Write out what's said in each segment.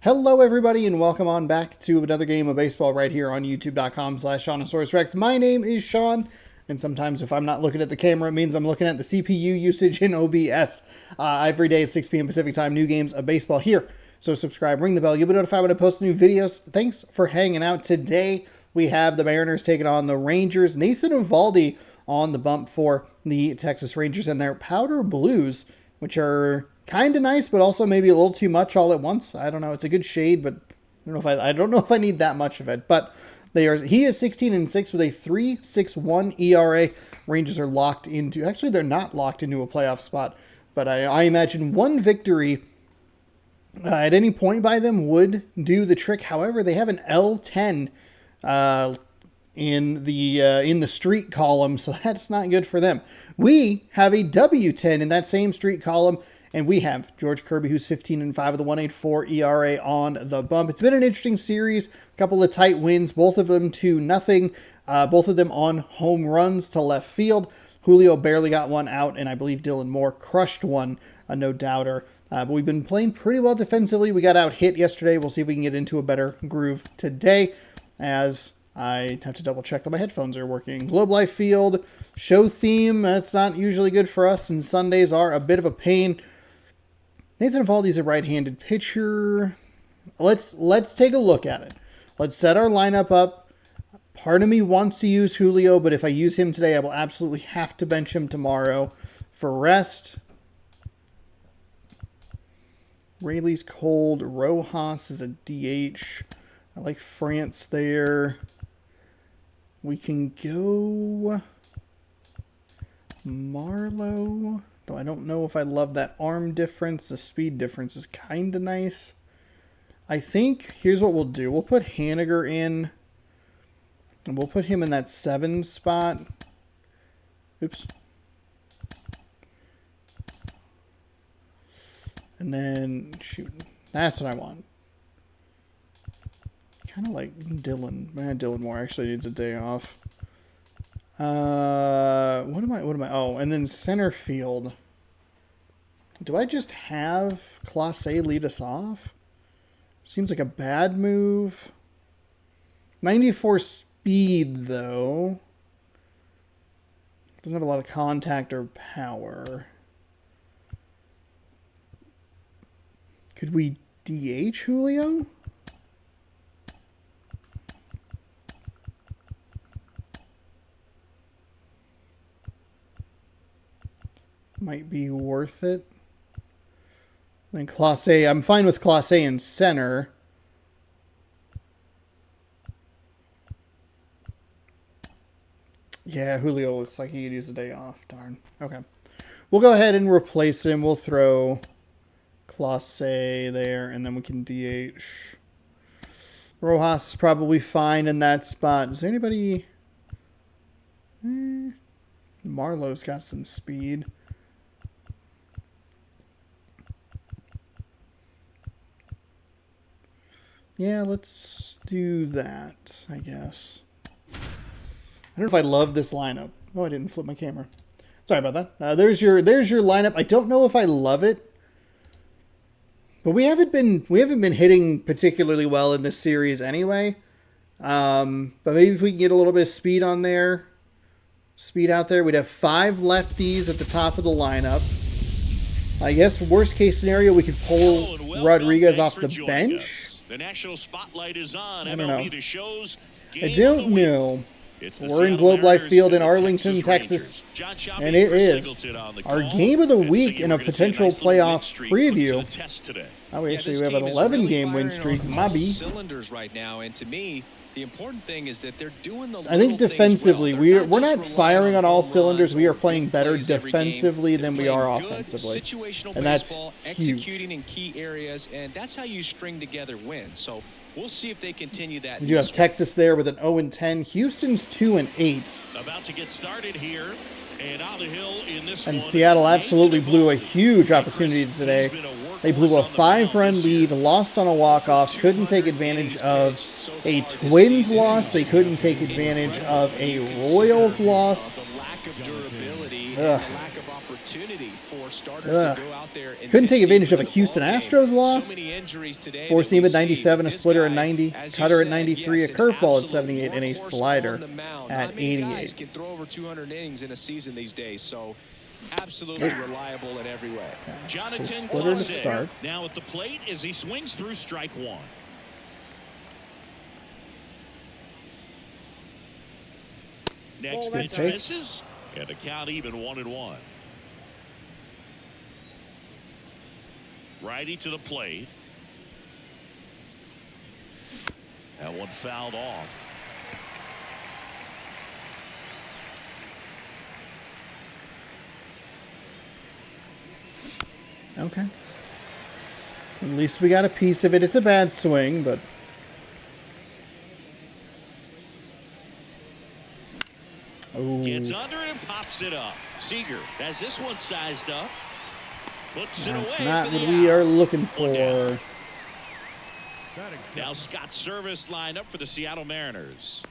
Hello everybody and welcome on back to another game of baseball right here on youtube.com/SeanOsaurusRex. My name is Sean, and sometimes if I'm not looking at the camera, it means I'm looking at the CPU usage in OBS. Every day at 6 p.m. Pacific time, new games of baseball here. So subscribe, ring the bell, you'll be notified when I post new videos. Thanks for hanging out. Today we have the Mariners taking on the Rangers. Nathan Eovaldi on the bump for the Texas Rangers and their powder blues, which are kind of nice, but also maybe a little too much all at once. I don't know. It's a good shade, but I don't know if I need that much of it. But he is 16-6 with a 3.61 ERA. Rangers are locked into. Actually, they're not locked into a playoff spot, but I imagine one victory at any point by them would do the trick. However, they have an L10 in the street column, so that's not good for them. We have a W10 in that same street column, and we have George Kirby, who's 15-5 with a 1.84 ERA on the bump. It's been an interesting series, a couple of tight wins, both of them 2-0, both of them on home runs to left field. Julio barely got one out, and I believe Dylan Moore crushed one, a no-doubter. But we've been playing pretty well defensively. We got out hit yesterday. We'll see if we can get into a better groove today, as I have to double check that my headphones are working. Globe Life Field, show theme, that's not usually good for us, and Sundays are a bit of a pain. Nathan Eovaldi's a right-handed pitcher. Let's take a look at it. Let's set our lineup up. Part of me wants to use Julio, but if I use him today, I will absolutely have to bench him tomorrow for rest. Rayleigh's cold. Rojas is a DH. I like France there. We can go Marlowe. Though I don't know if I love that arm difference. The speed difference is kind of nice. I think here's what we'll do. We'll put Haniger in. And we'll put him in that 7 spot. Oops. And then, shoot. That's what I want. Kind of like Dylan. Dylan Moore actually needs a day off. What am I? Oh, and then center field. Do I just have Clase lead us off? Seems like a bad move. 94 speed, though. Doesn't have a lot of contact or power. Could we DH Julio? Might be worth it. Then Clase, I'm fine with Clase in center. Yeah, Julio looks like he could use a day off. Darn. Okay. We'll go ahead and replace him. We'll throw Clase there, and then we can DH. Rojas is probably fine in that spot. Is there anybody? Marlowe's got some speed. Yeah, let's do that, I guess. I don't know if I love this lineup. Oh, I didn't flip my camera. Sorry about that. There's your lineup. I don't know if I love it, but we haven't been hitting particularly well in this series anyway. But maybe if we can get a little bit of speed on there, speed out there, we'd have 5 lefties at the top of the lineup. I guess worst case scenario, we could pull Rodriguez off the bench. The national spotlight is on MLB The Show's I don't know. We're in Globe Life Field in Arlington, Texas, and it is our game of the week in a potential playoff preview. Oh, we actually have an 11-game win streak. Cylinders right now, and to me, the important thing is that they're doing the. I think defensively, we're not firing on all cylinders. We are playing better defensively than we are offensively, and that's executing in key areas, and that's how you string together wins. So we'll see if they continue that. We do have Texas there with an 0-10. Houston's 2-8. About to get started here, and on the hill in this and Seattle absolutely blew a huge opportunity today. They blew a 5-run lead, lost on a walk-off, couldn't take advantage of a Twins loss. They couldn't take advantage of a Royals loss. The lack of durability, and lack of opportunity for starters to go out there and Couldn't take advantage of a Houston Astros loss. Four seam at 97, a splitter at 90, cutter at 93, a curveball at 78, and a slider at 88. Can throw over 200 innings in a season these days, so absolutely reliable in every way. Jonathan so splitter to start. Now at the plate as he swings through strike one. Next pitch misses, and the count even 1-1. Righty to the plate. That one fouled off. Okay. At least we got a piece of it. It's a bad swing, but... Ooh. Gets under it and pops it up. Seager has this one sized up. Puts it away. That's not what we are looking for. Now Scott Service lined up for the Seattle Mariners.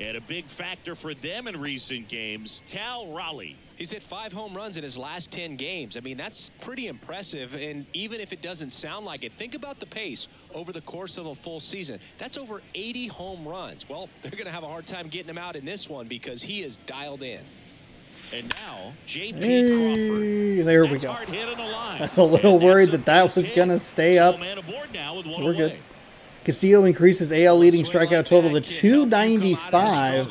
And a big factor for them in recent games, Cal Raleigh. He's hit 5 home runs in his last 10 games. I mean, that's pretty impressive. And even if it doesn't sound like it, think about the pace over the course of a full season. That's over 80 home runs. Well, they're going to have a hard time getting him out in this one because he is dialed in. And now, J.P. Crawford. There we go. That's a little worried that was going to stay up. We're good. Castillo increases AL leading strikeout total to 295.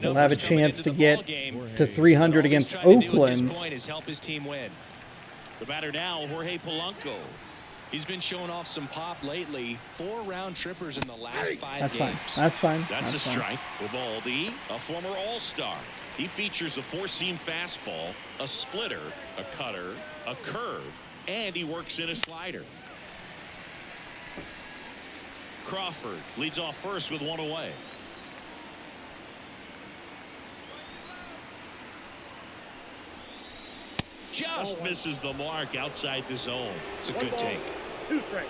We'll have a chance to get to 300 against Oakland. The batter now, Jorge Polanco. He's been showing off some pop lately. 4 round trippers in the last 5 That's games. fine. That's fine. That's a strike. Evaldi, a former All-Star. He features a 4-seam fastball, a splitter, a cutter, a curve, and he works in a slider. Crawford leads off first with 1 away. Just misses the mark outside the zone. It's a good take. 2 strikes.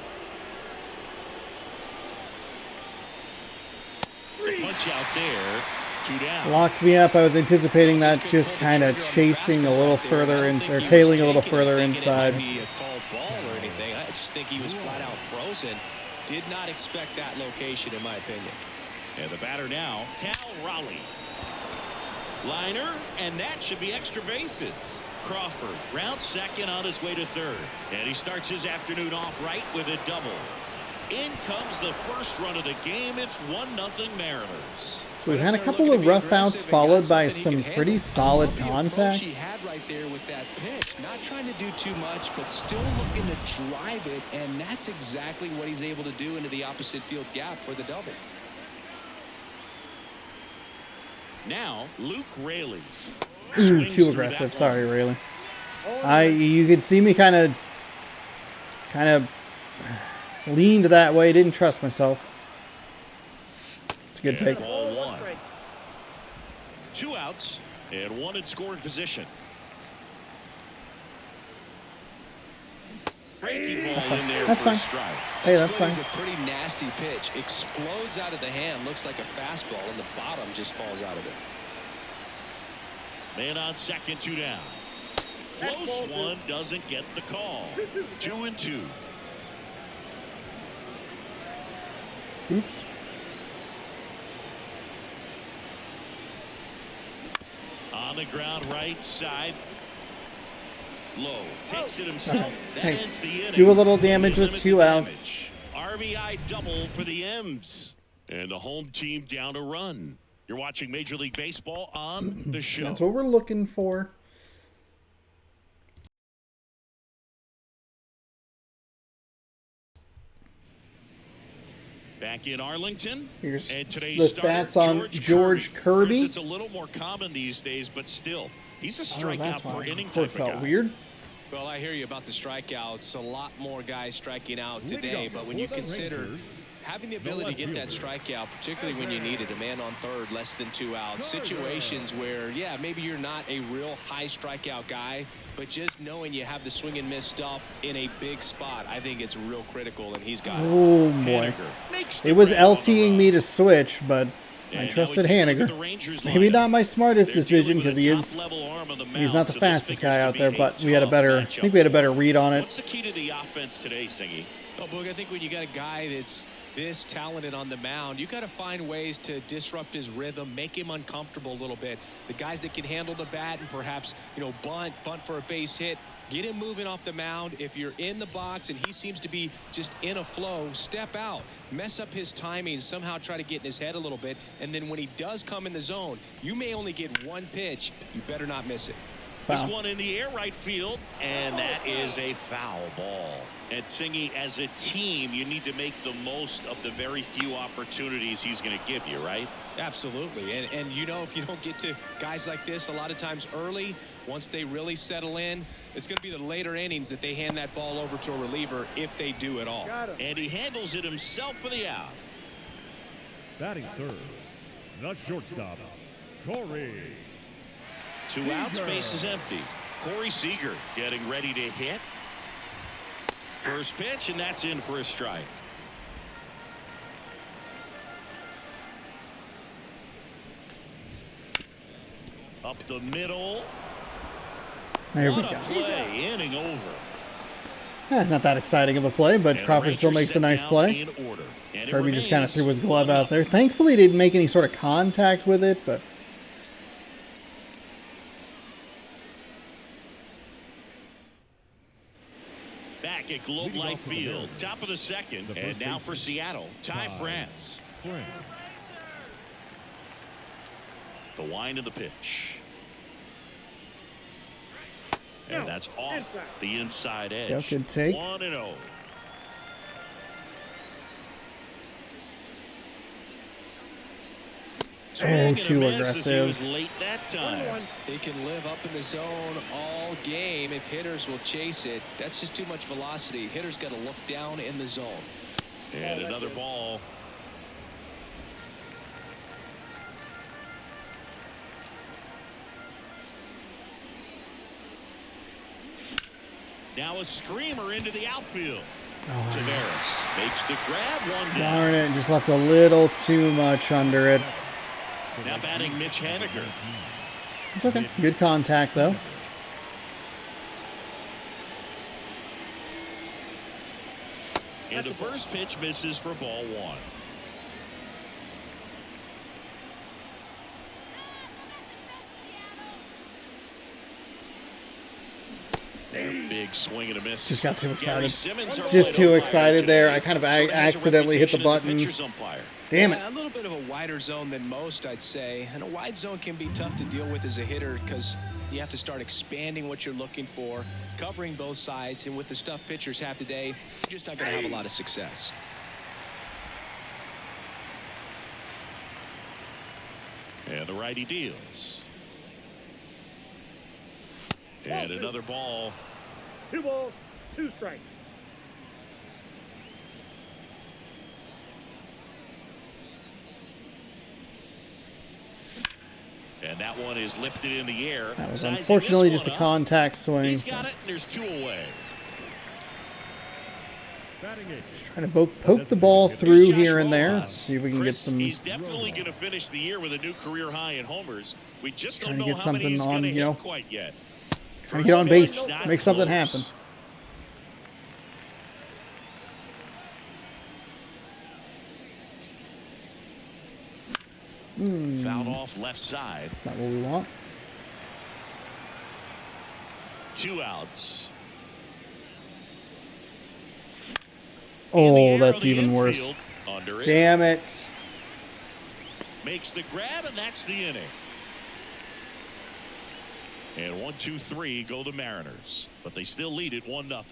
The punch out there. 2 down. Locked me up. I was anticipating that, just kind of chasing a little further in, or tailing a little further inside. A called ball or anything. I just think he was flat out frozen. Did not expect that location, in my opinion. And the batter now, Cal Raleigh. Liner, and that should be extra bases. Crawford rounds second on his way to third. And he starts his afternoon off right with a double. In comes the first run of the game. It's 1-0 Mariners. So we've had a couple of rough outs followed by some pretty solid contact. He had right there with that pitch, not trying to do too much, but still looking to drive it, and that's exactly what he's able to do into the opposite field gap for the double. Now Luke Raley. Ooh, too aggressive. Sorry, Raley. You could see me kind of leaned that way. Didn't trust myself. It's a good take. Ball 1. 2 outs and 1 in scoring position. Breaking ball in there. That's fine. Hey, that's fine. It's a pretty nasty pitch. Explodes out of the hand. Looks like a fastball, and the bottom just falls out of it. Man on second, 2 down. Close one, doesn't get the call. 2-2. Oops. On the ground, right side. Low. Takes it himself. That Hey, ends the inning. do a little damage with 2 outs. RBI double for the M's. And the home team down a run. You're watching Major League Baseball on the show. That's what we're looking for. Back in Arlington. Here's and the today's stats on George Kirby. Chris, it's a little more common these days, but still, he's a strikeout per inning Court type of felt guy. weird. Well, I hear you about the strikeouts. A lot more guys striking out today, but when you consider having the ability to get that strikeout, particularly when you need it, a man on third, less than 2 outs, situations where, yeah, maybe you're not a real high strikeout guy, but just knowing you have the swing and miss stuff in a big spot, I think it's real critical, and he's got it. Oh, boy. It was LTing me to switch, but I trusted Haniger. Maybe not my smartest decision because he's not the fastest guy out there, but we had a better. I think we had a better read on it. What's the key to the offense today, Singy? Oh, Boog, I think when you got a guy that's this talented on the mound, you got to find ways to disrupt his rhythm, make him uncomfortable a little bit. The guys that can handle the bat and perhaps, bunt for a base hit, get him moving off the mound. If you're in the box and he seems to be just in a flow, step out, mess up his timing, somehow try to get in his head a little bit. And then when he does come in the zone, you may only get one pitch. You better not miss it. Foul. This one in the air right field, and that is a foul ball. And Singy, as a team, you need to make the most of the very few opportunities he's going to give you, right? Absolutely. And if you don't get to guys like this a lot of times early, once they really settle in, it's going to be the later innings that they hand that ball over to a reliever if they do at all. And he handles it himself for the out. Batting third, the shortstop, Corey. 2 outs, base is empty. Corey Seager getting ready to hit. First pitch, and that's in for a strike. Up the middle. There we What go. a play, inning over. Not that exciting of a play, but And Crawford still Rangers makes a set nice down play. in order. And it Kirby just kind of remains threw his glove out 1-0. there. Thankfully, he didn't make any sort of contact with it, but Back at Globe Life Field, top of the second, and now for Seattle, Ty France. The wind of the pitch. And that's off the inside edge. Yeah, good take. 1-0. Oh, too aggressive. He was late that time. They can live up in the zone all game if hitters will chase it. That's just too much velocity. Hitters got to look down in the zone. And another ball. Now a screamer into the outfield. Tavares makes the grab, one down. darn it, just left a little too much under it. Now batting Mitch Haniger. It's okay. Good contact, though. And the first pitch misses for ball one. Big swing and a miss. Just got too excited. Just too excited there. I kind of accidentally hit the button. Damn it. A little bit of a wider zone than most, I'd say. And a wide zone can be tough to deal with as a hitter because you have to start expanding what you're looking for, covering both sides. And with the stuff pitchers have today, you're just not going to have a lot of success. And the righty deals. And another ball. 2 balls, 2 strikes. And that one is lifted in the air. That was Sizing unfortunately this just a one up. contact swing. He's So got it, and there's 2 away. Batting 8. trying to poke the ball through here and there. See if we can get Chris, some. He's definitely going to finish the year with a new career high in homers. We just Trying don't to know get how many something he's going on, to you know, hit quite yet. Trying to get on base, Not make something close. happen. Fouled off left side. That's not what we want. 2 outs. Oh, that's even worse. Under it. Damn it. Makes the grab, and that's the inning. And 1, 2, 3 go the Mariners, but they still lead it 1-0.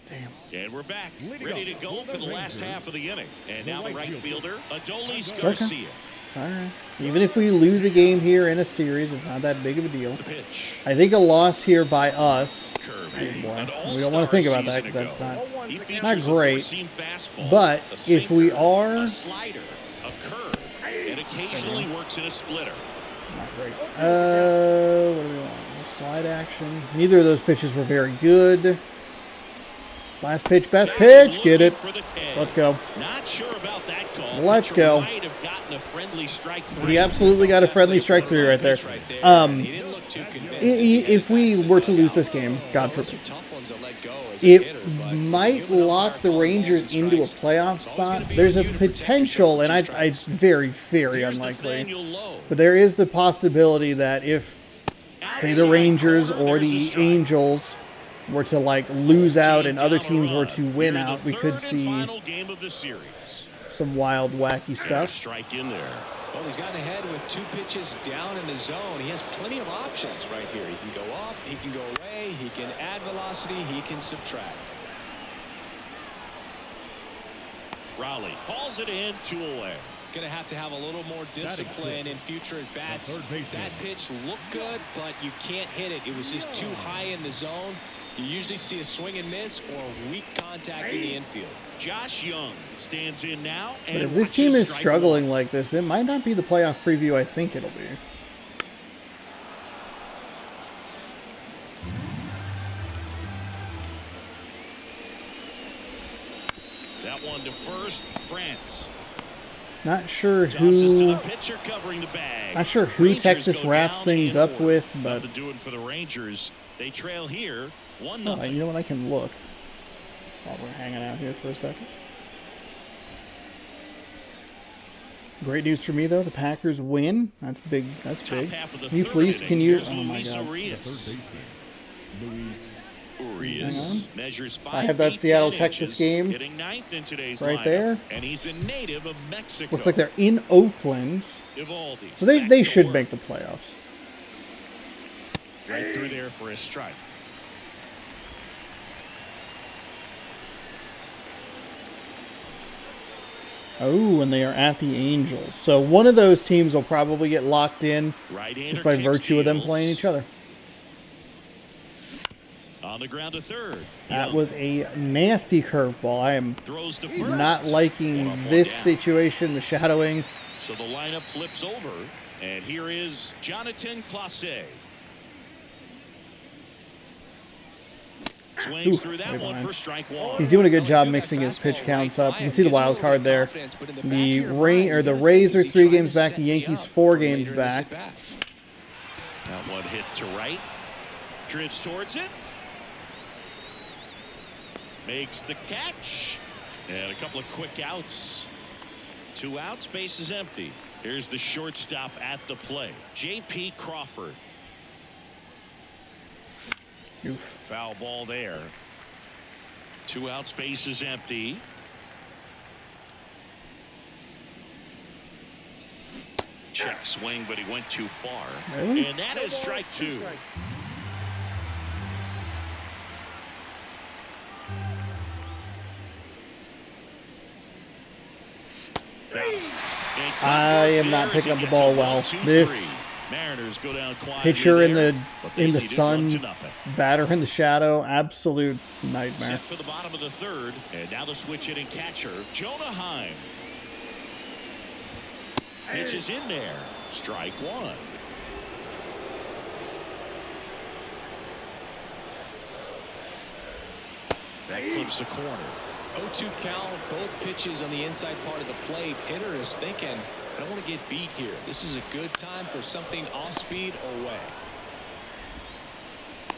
Damn. And we're back, ready to go for the last half of the inning. And now the right fielder, Adolis okay. Garcia. It's all right. Even if we lose a game here in a series, it's not that big of a deal. The pitch. I think a loss here by us. Kirby. Boy, An we all-star don't want to think about that season because that's ago. not. He features not a great. four-seam fastball, But a if we sinker, are- a slider, a curve, and occasionally works in a splitter. Not great. What do we want? Let's Slide action. Neither of those pitches were very good. Last pitch, best pitch. Get it. Let's go. Not sure about that call. Let's go. Might have gotten a friendly strike three. He absolutely got a friendly strike 3 right there. If we were to lose this game, God forbid, it might lock the Rangers into a playoff spot. There's a potential, and it's very, very unlikely, but there is the possibility that if, say, the Rangers or the Angels were to like lose out and other teams were to win out, we could see some wild, wacky stuff. Strike in there. Well, he's gotten ahead with 2 pitches down in the zone. He has plenty of options right here. He can go up, he can go away, he can add velocity, he can subtract. Raleigh hauls it in, 2 away. Going to have a little more discipline in future at bats. That pitch looked good, but you can't hit it. It was just too high in the zone. You usually see a swing and miss or weak contact in the infield. Josh Young stands in now. And but if this team is struggling like this, it might not be the playoff preview I think it'll be. That one to first, France. Not sure who. Not sure who Texas wraps things up with, but doing for the Rangers. They trail here, 1-0. Oh, you know what? I can look while we're hanging out here for a second. Great news for me though. The Packers win. That's big. That's big. Can you please? Can you? Oh my God. I have that Seattle Texas game right there. And he's a native of Mexico. Looks like they're in Oakland, so they should make the playoffs. Right through there for a strike. Oh, and they are at the Angels. So one of those teams will probably get locked in just by virtue of them playing each other. On the ground to third. That was a nasty curveball. I am not liking this situation, the shadowing. So the lineup flips over, and here is Jonathan Clase. Swings through that one for strike 1. He's doing a good job mixing his pitch counts up. You can see the wild card there. The Rays are 3 games back. The Yankees 4 games back. That one hit to right. Drifts towards it. Makes the catch. And a couple of quick outs. 2 outs, base is empty. Here's the shortstop at the plate, J.P. Crawford. Oof. Foul ball there. 2 outs, base is empty. Check swing, but he went too far. Really? And that is strike 2. I am not picking up the ball well. This pitcher in the sun, batter in the shadow, absolute nightmare. Set for the bottom of the 3rd, and now the switch hitting catcher, Jonah Heim. Pitches in there. Strike 1. That clips the corner. 0-2 count, both pitches on the inside part of the plate. Hitter is thinking, I don't want to get beat here. This is a good time for something off speed or way.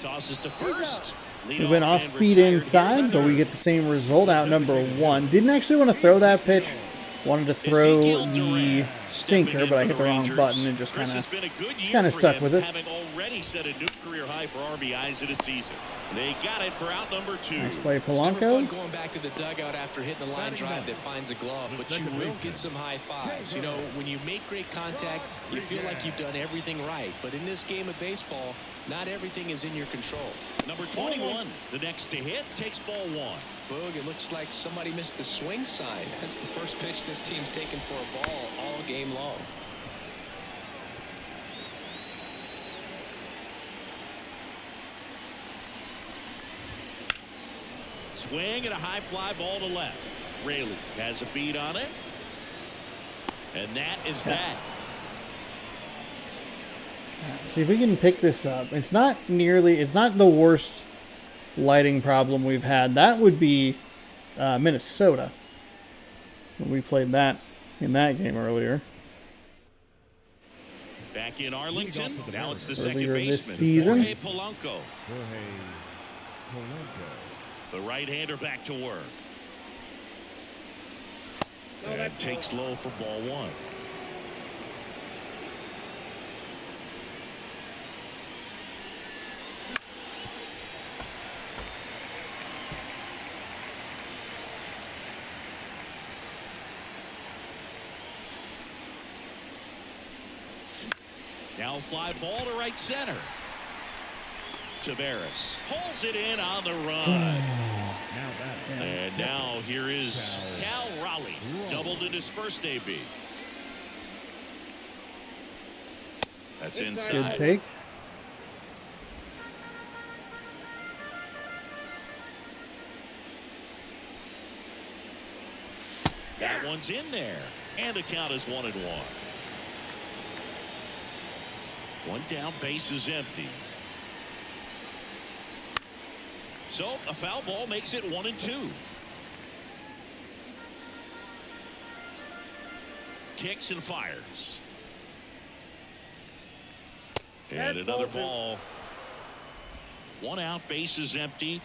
Tosses to first. We went off speed inside, but we get the same result. Out number 1. Didn't actually want to throw that pitch. Wanted to throw the sinker, but I hit the wrong button and just kind of stuck with it. Having already set a new career high for RBIs in a season. They got it for out number 2. Nice play, It's never Polanco. fun going back to the dugout after hitting the line drive that finds a glove, but you will get some high fives. You know, when you make great contact, you feel like you've done everything right. But in this game of baseball, not everything is in your control. Number 21, the next to hit, takes ball 1. Boog, it looks like somebody missed the swing sign. That's the first pitch this team's taken for a ball all game long. Swing and a high fly ball to left. Raley has a beat on it. And that is that. See if we can pick this up. It's not the worst lighting problem we've had. That would be Minnesota when we played that in that game earlier. Back in Arlington, now it's the second Earlier baseman, this season. Jorge Polanco. The right-hander back to work. And takes low for ball one. Now fly ball to right center. Tavares pulls it in on the run. And now here is Cal Raleigh. Doubled in his first AB. That's inside. Good take. That one's in there. And the count is 1-1. One down, base is empty. So a foul ball makes it 1-2. Kicks and fires. And another ball. One out, base is empty.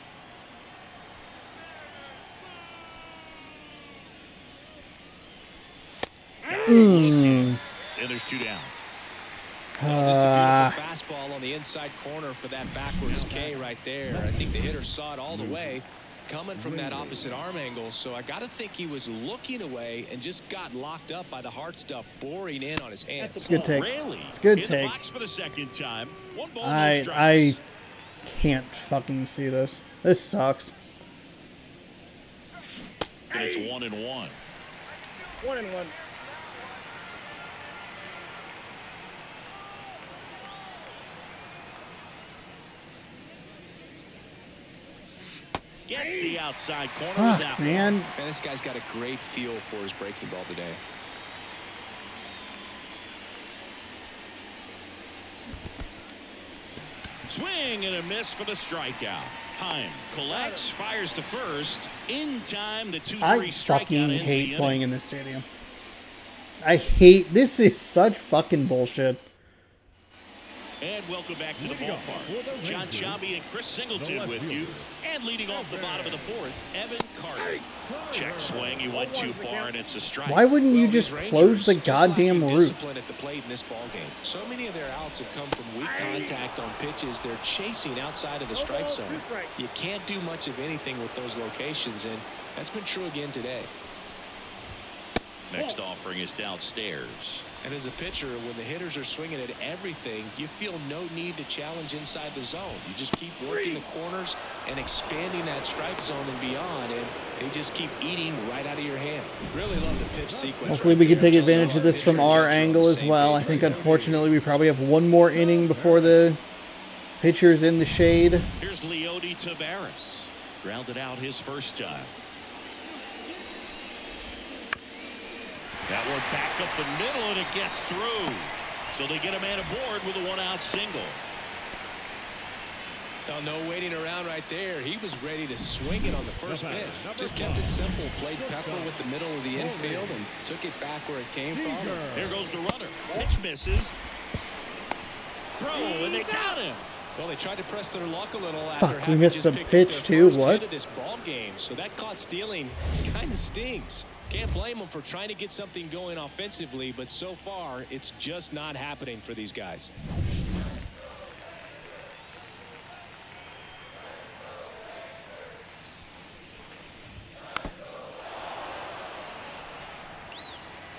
And there's two down. Just a beautiful fastball on the inside corner for that backwards K right there. I think the hitter saw it all the way coming from that opposite arm angle. So I got to think he was looking away and just got locked up by the hard stuff boring in on his hands. It's a good take. It's a good take. For the second time. One ball, I can't fucking see this. This sucks. And it's 1-1. 1-1. Gets the outside corner Fuck, with that man. Man, this guy's got a great feel for his breaking ball today. Swing and a miss for the strikeout. Heim collects, fires to first. In time, the 2-3 I strikeout fucking ends hate the playing inning. in this stadium. I hate this. Is such fucking bullshit. And welcome back to the ballpark. John Chambi and Chris Singleton with you. And leading off the bottom of the fourth, Evan Carter. Check swing, he went too far, and it's a strike. Why wouldn't you just close the goddamn roof? Discipline at the plate in this ball game. So many of their outs have come from weak contact on pitches they're chasing outside of the strike zone. You can't do much of anything with those locations, and that's been true again today. Next offering is downstairs. And as a pitcher, when the hitters are swinging at everything, you feel no need to challenge inside the zone. You just keep working the corners and expanding that strike zone and beyond, and they just keep eating right out of your hand. Really love the pitch sequence. Hopefully we can take advantage of this from our angle as well. I think unfortunately we probably have one more inning before the pitcher's in the shade. Here's Leody Tavares. Grounded out his first time. That one back up the middle, and it gets through. So they get a man aboard with a one-out single. Oh, no waiting around right there. He was ready to swing it on the first pitch. Just kept it simple. Played Pepper with the middle of the infield and took it back where it came from. There goes the runner. Pitch misses. Bro, and they got him. Well, they tried to press their luck a little after Fuck, we having missed just the picked up pitch their too. first hit What? of this ball game. So that caught stealing kind of stinks. Can't blame them for trying to get something going offensively, but so far it's just not happening for these guys.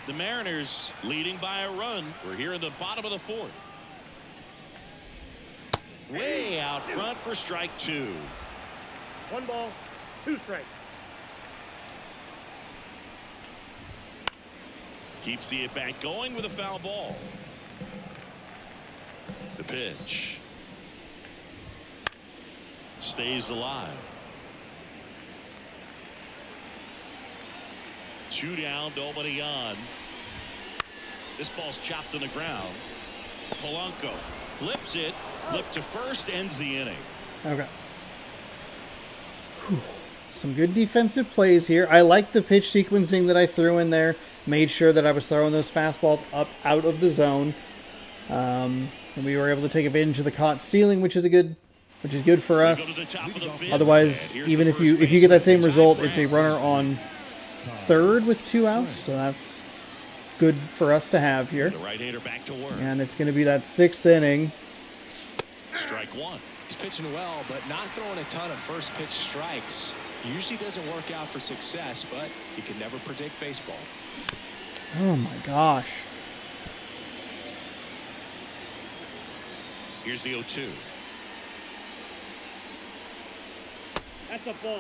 The Mariners leading by a run. We're here in the bottom of the fourth. Way out front for strike two. 1 ball, 2 strikes. Keeps the at-bat going with a foul ball. The pitch. Stays alive. 2 down, nobody on. This ball's chopped on the ground. Polanco Flips it. Flip to first. Ends the inning. Okay. Whew. Some good defensive plays here. I like the pitch sequencing that I threw in there. Made sure that I was throwing those fastballs up out of the zone. And we were able to take advantage of the caught stealing, which is good for us. Otherwise, even if you get that same result, it's a runner on third with 2 outs. So that's good for us to have here. The right-hander back to work. And it's going to be that 6th inning. Strike one. He's pitching well, but not throwing a ton of first pitch strikes. Usually doesn't work out for success, but you can never predict baseball. Oh my gosh. Here's the 0-2. That's a ball.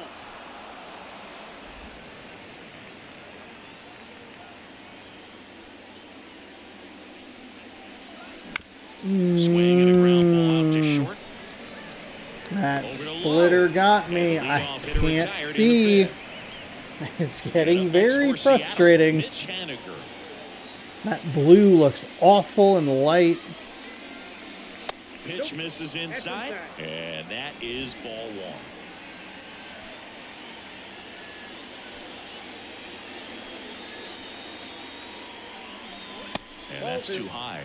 Swing and a ground ball out to short. That splitter got me. I can't see. It's getting very frustrating. That blue looks awful in the light. Pitch misses inside, and that is ball one. And that's too high.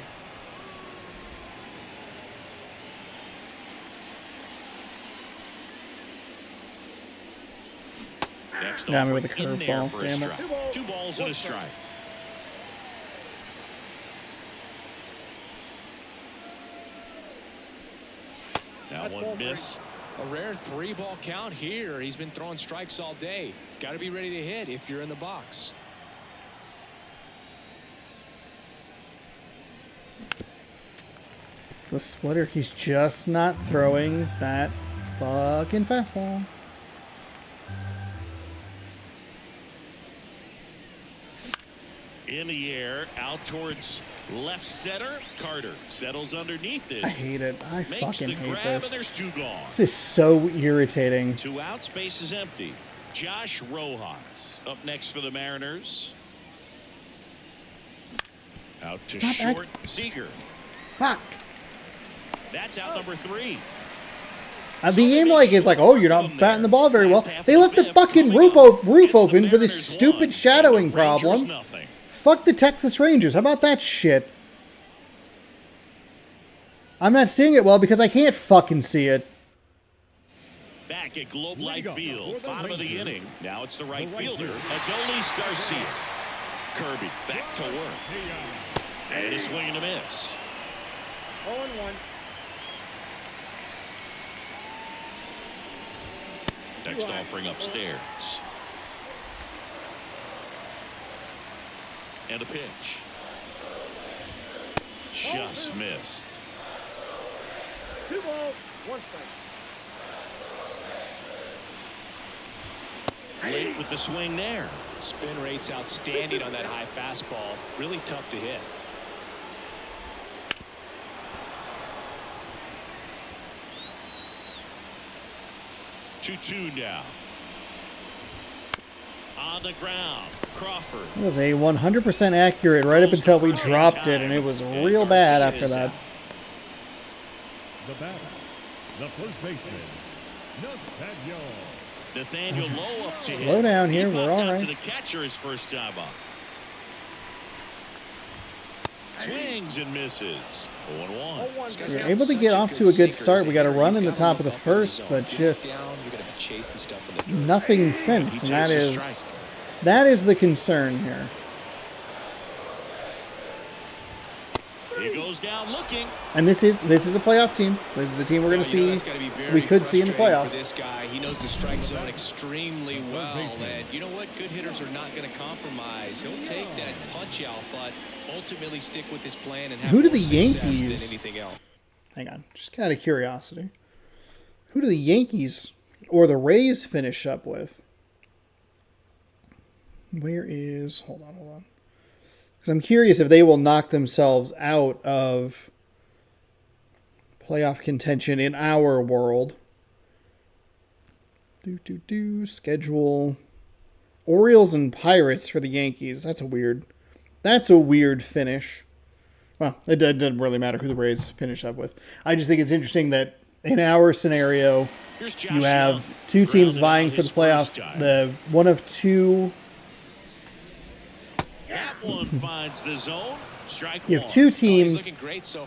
Next Got me with a offering in there curveball. for a Damn it. strike. 2 balls and a strike. That one missed. A rare 3-ball count here. He's been throwing strikes all day. Got to be ready to hit if you're in the box. It's the splitter. He's just not throwing that fucking fastball. In the air, out towards left center. Carter settles underneath it. I hate it. I Makes fucking the hate grab, this. and there's 2 gone. This is so irritating. 2 outs, base is empty. Josh Rojas up next for the Mariners. Out to Stop short. Seager. Fuck. That's out number 3. The game is like, oh, you're not batting the ball very well. They left the fucking roof open for this stupid shadowing problem. Fuck the Texas Rangers. How about that shit? I'm not seeing it well because I can't fucking see it. Back at Globe Life Field, bottom of the inning. Now it's the right fielder, Adolis Garcia. Kirby back to work. And a swing and a miss. 0-1. Next offering upstairs. And a pitch. Just missed. 2 balls, 1 strike. Late with the swing there. Spin rate's outstanding on that high fastball. Really tough to hit. Two now. On the ground, Crawford. It was a 100% accurate right up until we dropped it, and it was real bad after that. The batter, the first baseman, Nathaniel Lowe up to hit. Slow down here, we're all right. To the catcher his first time up. Swings and misses. 0-1. We were able to get off to a good start. We got a run in the top of the first, but just nothing since, and that is the concern here. He goes down looking. And this is a playoff team. This is a team we're going to see. We could see in the playoffs. For this guy, he knows the strike zone extremely well, and you know what? Good hitters are not going to compromise. He'll take that punch out, but ultimately stick with his plan and have Who do more the success Yankees? than anything else. Hang on, just out of curiosity. Who do the Yankees or the Rays finish up with? Hold on. Because I'm curious if they will knock themselves out of playoff contention in our world. Schedule. Orioles and Pirates for the Yankees. That's a weird finish. Well, it doesn't really matter who the Rays finish up with. I just think it's interesting that in our scenario, you have two teams vying for the playoff. The one of two. That one finds the zone. Strike You have one. two teams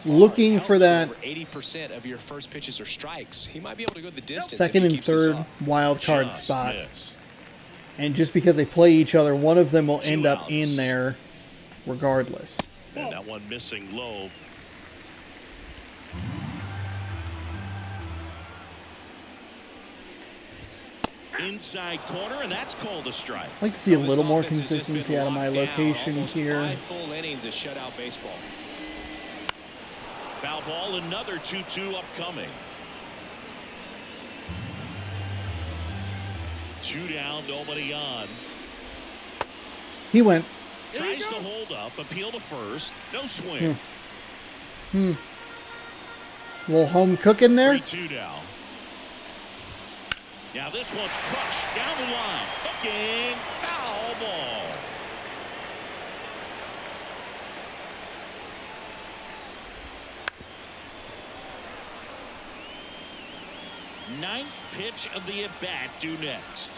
looking for that 80% of your first pitches are strikes. He might be able to go the distance. second if he and keeps this third up. wild card Just spot. missed. And just because they play each other, one of them will end up outs. in there regardless. And that one missing low. Inside corner, and that's called a strike. I'd like to see a This little more offense has just consistency been out of my locked down. location Almost here. 5 full innings of shutout baseball. Foul ball, another 2-2 upcoming. 2 down, nobody on. He went. Tries to hold up, appeal to first. No swing. A little home cooking there. 3-2 down. Now this one's crushed down the line. Hooking. Foul ball. Ninth pitch of the at-bat due next.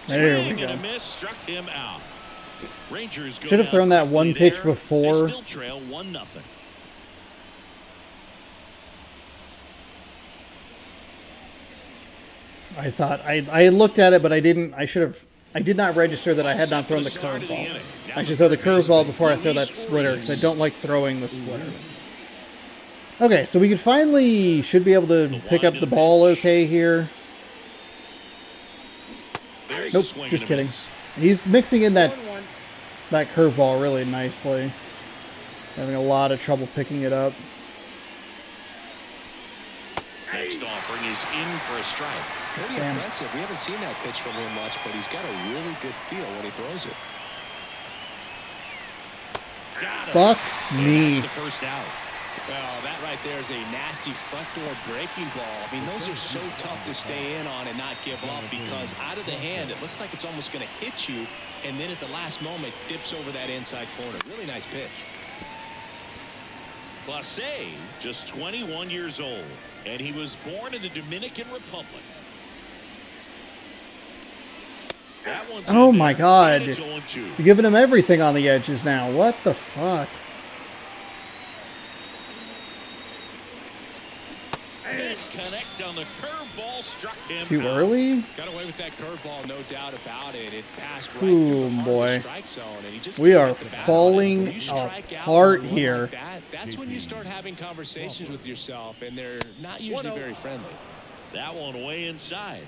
There we Swing and a go. miss, struck him out. Rangers go Should have down thrown that one quickly pitch there. before. They still trail 1-0. I thought I looked at it, but I didn't. I did not register that I had not thrown the curveball. I should throw the curveball before I throw that splitter because I don't like throwing the splitter. Okay, so we should be able to pick up the ball okay here. Nope, just kidding. He's mixing in that curveball really nicely. Having a lot of trouble picking it up. Next offering is in for a strike. Pretty impressive. We haven't seen that pitch from him much, but he's got a really good feel when he throws it. Got him. Fuck And me. that's the first out. Well, that right there is a nasty front door breaking ball. I mean, those are so tough to stay in on and not give up because out of the hand, it looks like it's almost going to hit you, and then at the last moment, dips over that inside corner. Really nice pitch. Clase, just 21 years old, and he was born in the Dominican Republic. That one's Oh in my there, God. and it's 0-2. You're giving him everything on the edges now. What the fuck? Didn't connect on the curveball, struck him Too out. early? Got away with that curveball, no doubt about it. It passed right Ooh, through the heart boy. of the strike zone, and he just We couldn't are get the bat on it. falling When you strike out apart with one here. like that's when you start having conversations with yourself, and they're not usually very friendly. That one way inside.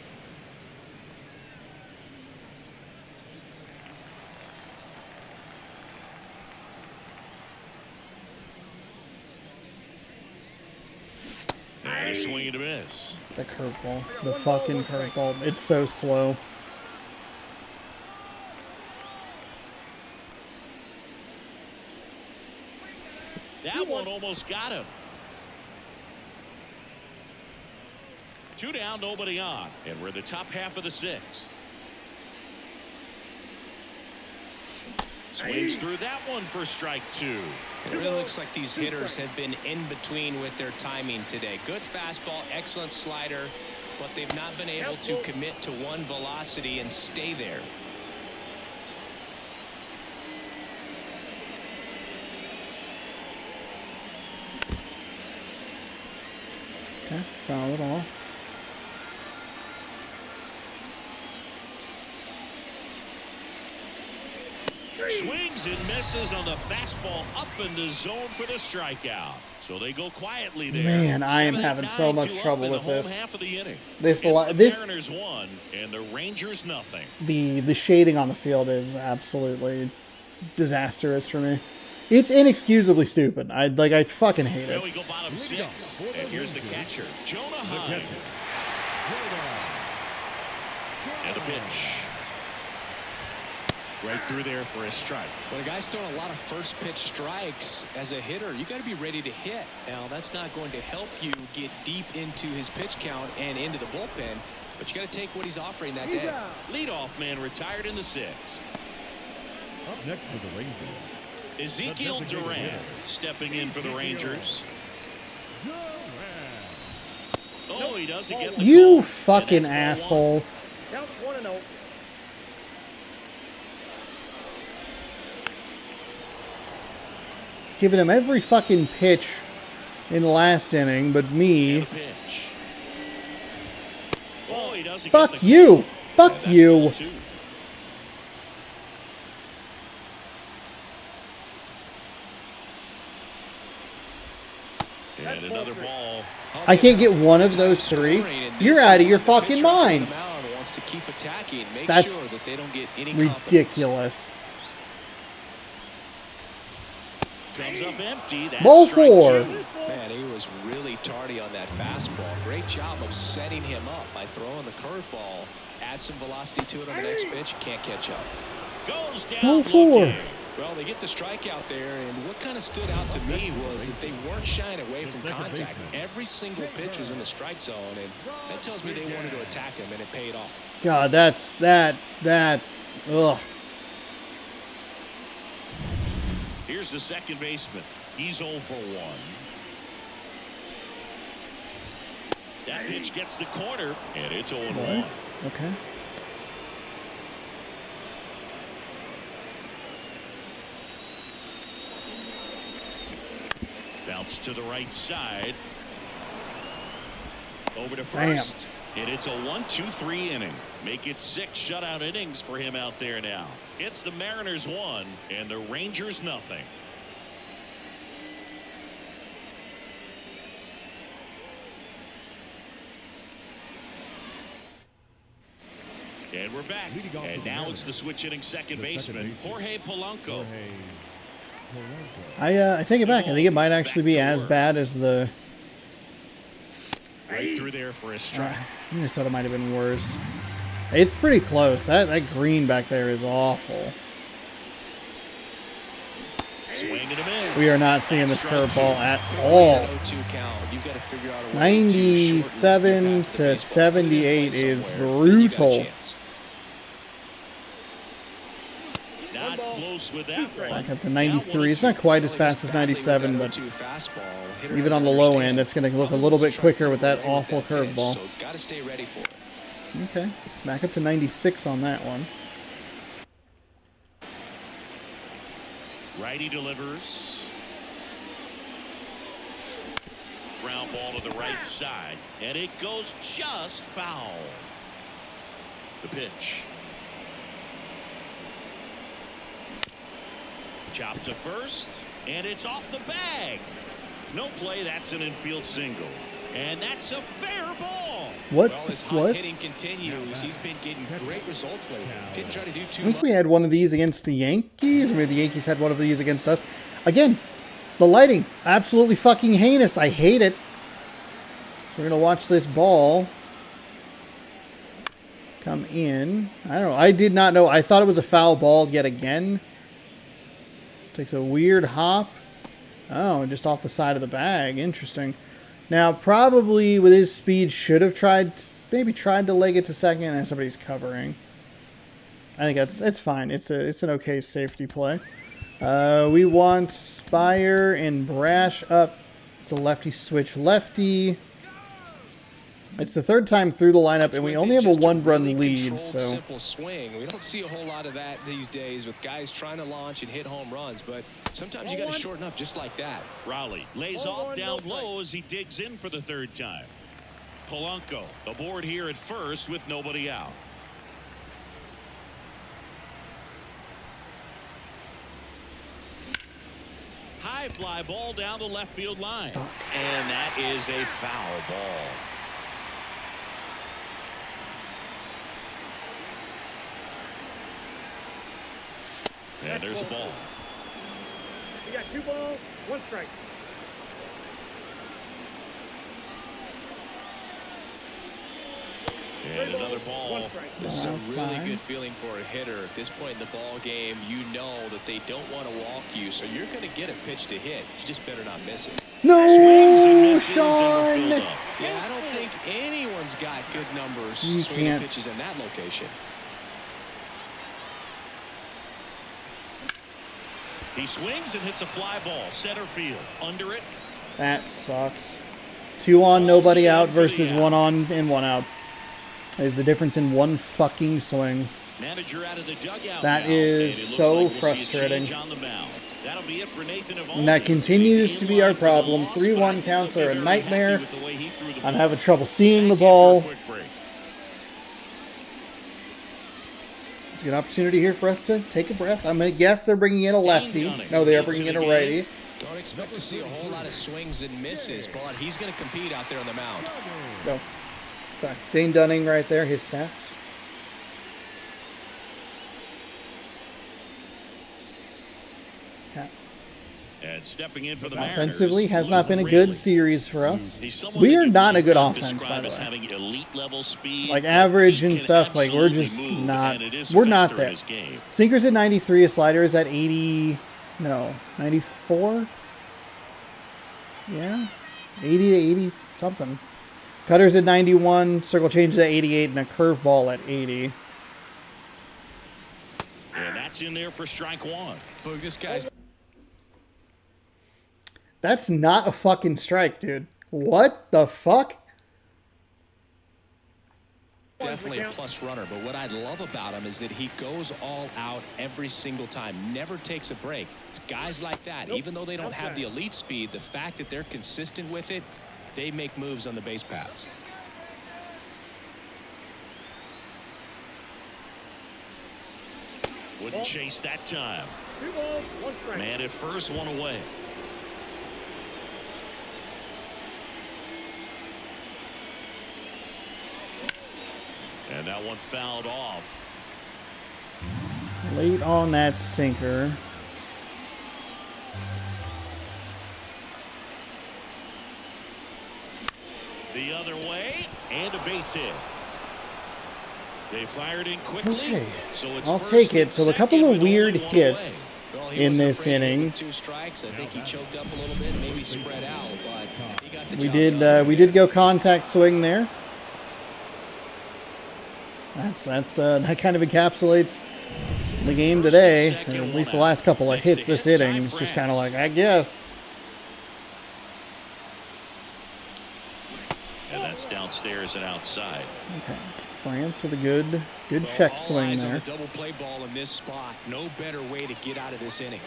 And a swing and a miss. The curveball. The fucking curveball. It's so slow. That one almost got him. 2 down, nobody on. And we're in the top half of the 6th. Swings through that one for strike 2. It really looks like these hitters have been in between with their timing today. Good fastball, excellent slider, but they've not been able to commit to one velocity and stay there. Okay, foul it off. Swings and misses on the fastball up in the zone for the strikeout. So they go quietly there. Man, I am having so 7-9, much 2 up trouble in the with home this. half of the inning. This It's the this Mariners 1 and the Rangers nothing. the shading on the field is absolutely disastrous for me. It's inexcusably stupid. I fucking hate There it. we go, bottom 6. And here's the catcher, Jonah Heim. And the pitch. Right through there for a strike. When a guy's throwing a lot of first pitch strikes as a hitter, you got to be ready to hit. Now, that's not going to help you get deep into his pitch count and into the bullpen, but you got to take what he's offering that day. Leadoff man retired in the 6th. Up next for the Rangers. Ezekiel Duran stepping in for the Rangers. Oh, he doesn't get the You call. fucking And that's ball asshole. Count 1-0. Giving him every fucking pitch in the last inning, but one. me. And the pitch. Oh, he doesn't Fuck get the you. call. Fuck And that's you. ball 2. And another ball. I can't get one of those three. You're out of your fucking mind. Wants to keep attacking, make That's sure that they don't get any ridiculous. Comes up empty. That's Ball strike 4. 2. Man, he was really tardy on that fastball. Great job of setting him up by throwing the curveball. Add some velocity to it on the next pitch. Can't catch up. Goes down. Ball 4. looking. Well, they get the strikeout there, and what kind of stood out to me was that they weren't shying away from contact. Every single pitch was in the strike zone, and that tells me they wanted to attack him, and it paid off. God, that, ugh. Here's the second baseman. He's 0 for 1. That pitch gets the corner, and it's 0-1. Okay. Bounce to the right side. Over to Bam. first. And it's a 1-2-3 inning. Make it 6 shutout innings for him out there now. It's the Mariners 1 and the Rangers nothing. And we're back. And now it's the switch hitting second baseman, Jorge Polanco. I take it back. I think it might actually be as bad as the Right through there for a strike. Minnesota might have been worse. It's pretty close. That green back there is awful. Swing and a miss. We are not seeing this curveball at all. 0-2 count. You've got to figure out a way to 97 shorten the path to baseball. 78 Somewhere, is you got a brutal. chance. Not close with that one. Back up to 93. It's not quite as fast as 97, but even on the low end, it's going to look a little bit quicker with that awful curveball. So got to stay ready for it. Okay. Back up to 96 on that one. Righty delivers. Ground ball to the right side, and it goes just foul. The pitch. Chop to first, and it's off the bag. No play, that's an infield single. And that's a fair ball. What? Well, his hot What? hitting continues. He's been getting great results lately. Didn't try to do I too think much. we had one of these against the Yankees. Maybe the Yankees had one of these against us. Again, the lighting, absolutely fucking heinous. I hate it. So we're going to watch this ball come in. I don't know. I did not know. I thought it was a foul ball yet again. Takes a weird hop. Oh, just off the side of the bag. Interesting. Now, probably with his speed, should have maybe tried to leg it to second, and somebody's covering. I think it's fine. It's an okay safety play. We want Spire and Brash up. It's a lefty switch lefty. It's the third time through the lineup, and we only have a one-run lead. So Simple swing. We don't see a whole lot of that these days with guys trying to launch and hit home runs, but sometimes you got to shorten up just like that. Rowley lays off down low as he digs in for the third time. Polanco aboard here at first with nobody out. High fly ball down the left field line. And that is a foul ball. And there's a ball. You got 2 balls, 1 strike. And another ball. 1 strike. This is a really Outside. good feeling for a hitter. At this point in the ball game, you know that they don't want to walk you, so you're going to get a pitch to hit. You just better not miss it. Swings and no, misses and we're Sean. filled up. Yeah, I don't think anyone's got good numbers You swinging can't. pitches in that location. He swings and hits a fly ball. Center field. Under it. That sucks. 2 on, nobody out versus 1 on and 1 out. Is the difference in one fucking swing. Manager out of the dugout. That now, is so we'll frustrating. on the mound. That'll be it for Nathan And that continues to be our problem. 3-1 counts are a nightmare. I'm having trouble seeing the ball. It's a good opportunity here for us to take a breath. I'm going to guess they're bringing in a lefty. No, they are bringing in a righty. Don't expect to see a whole lot of swings and misses, but he's going to compete out there on the mound. No. Sorry. Dane Dunning right there, his stats. And stepping in for the Offensively Mariners, has not been a good series for us. We are not a good offense, by the way. Like average and stuff, like we're just not. We're not there. Sinker's at 93, a slider is at 80. No, 94. Yeah, 80 to 80 something. Cutter's at 91, circle changes at 88, and a curveball at 80. And that's in there for strike 1. Look, this guy's. That's not a fucking strike, dude. What the fuck? Definitely a plus runner, but what I love about him is that he goes all out every single time, never takes a break. It's guys like that, even though they don't have the elite speed, the fact that they're consistent with it, they make moves on the base paths. Wouldn't chase that time. 2 balls, 1 strike. Man at first, 1 away. And that one fouled off. Late on that sinker. The other way, and a base hit. They fired in quickly. Okay, So it's I'll first take and it. So a second couple of with weird only 1 hits away. in this inning. 2 strikes. I think he choked up a little bit, maybe spread out, but he got the We job did done. we did go contact swing there. That kind of encapsulates the game today, or at least the last couple of hits this inning. It's just kind of like, I guess. And that's downstairs and outside. Okay, France with a good Well, check all swing eyes on there. the double play ball in this spot. No better way to get out of this inning.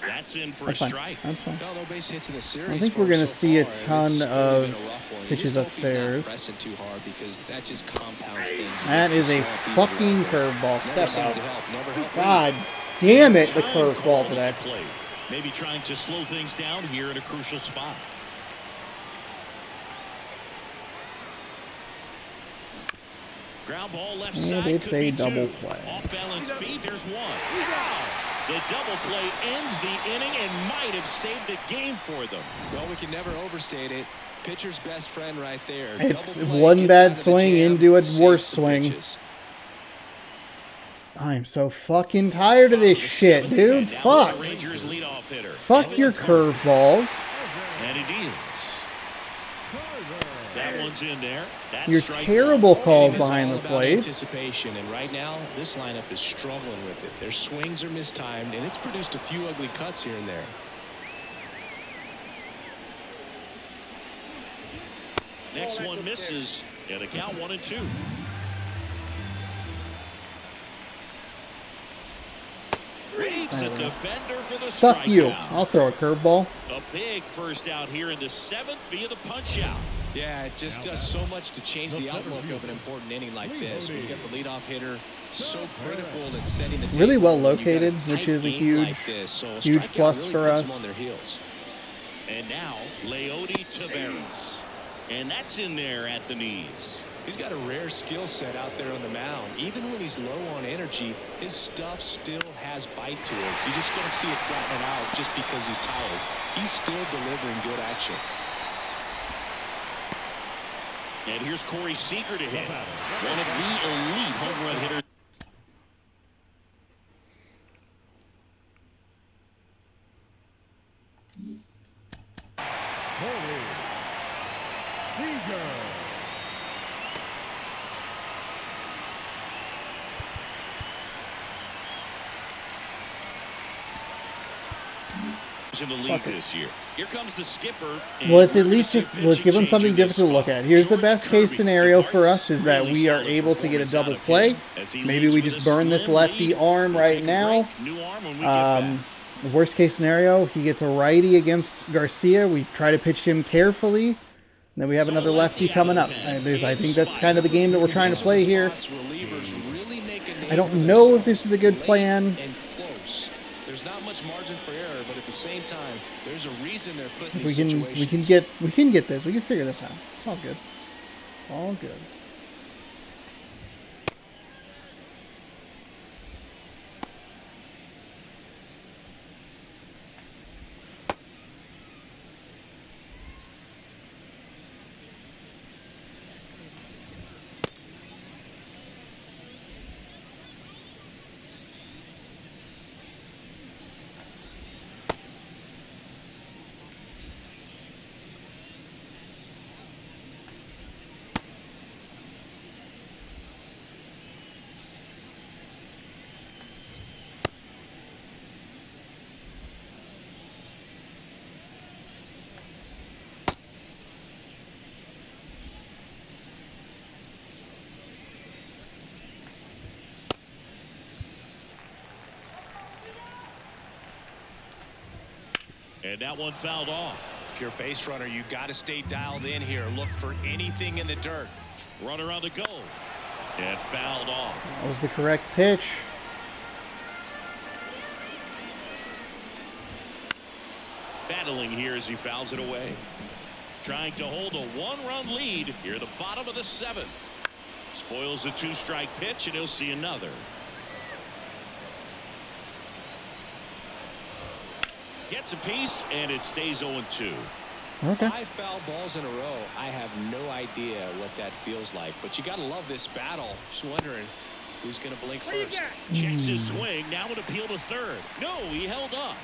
That's in for That's a fine. strike. That's fine. No base hits in the series. I think for we're him going to so see a far, and ton it's of really been a rough one. You pitches just hope he's not upstairs. pressing too hard because that just compounds things. That is a Against the soft fucking even curveball. Never Step seemed out. to help. Never helped. God damn it, the Time curveball called today. at the plate. Maybe trying to slow things down here in a crucial spot. Ground ball left And side. it's could a be double 2. play. Off balance speed. There's 1. Wow. The double play ends the inning and might have saved the game for them. Well, we can never overstate it. Pitcher's best friend right there. It's Double play, one gets bad out of the swing jam, into a saves worse the swing. pitches. I'm so fucking tired of this shit, dude. And now Fuck. the Rangers leadoff hitter. Fuck your curveballs. And he deals. That one's in there. That's Your strike terrible 1. calls It's all behind the about plate. Anticipation, and right now this lineup is struggling with it. Their swings are mistimed, and it's produced a few ugly cuts here and there. Next one misses. And a count 1-2. Waits at the bender for the Fuck you. strikeout. I'll throw a curveball. A big first out here in the 7th via the punch out. Yeah, it just does so much to change the outlook of an important inning like this. When you get the leadoff hitter so critical in setting the table. Really well when you got located, tight which is a game like huge- this. So a huge strikeout plus really for puts us. them on their heels. And now Leody Taveras. And that's in there at the knees. He's got a rare skill set out there on the mound. Even when he's low on energy, his stuff still has bite to it. You just don't see it flattening out just because he's tired. He's still delivering good action. And here's Corey Seager to hit. One of the elite home run hitters. Corey Seager. In the league this year. Here comes the skipper. Well, let's at least let's give them something different to look at. Here's the best case scenario for us is that we are able to get a double play. Maybe we just burn this lefty arm right now. Worst case scenario, he gets a righty against Garcia. We try to pitch him carefully. Then we have another lefty coming up. I think that's kind of the game that we're trying to play here. I don't know if this is a good plan. There's not much margin for error, but at the same time, there's a reason they're putting We can get this. We can figure this out. It's all good. It's all good. And that one fouled off. If you're a base runner, you got to stay dialed in here. Look for anything in the dirt. Runner on the go. And fouled off. That was the correct pitch. Battling here as he fouls it away. Trying to hold a one-run lead here at the bottom of the seventh. Spoils the two-strike pitch, and he'll see another. Gets a piece, and it stays 0-2. Okay. 5 foul balls in a row. I have no idea what that feels like, but you got to love this battle. Just wondering who's going to blink first. Checks his swing. Now an appeal to third. No, he held up.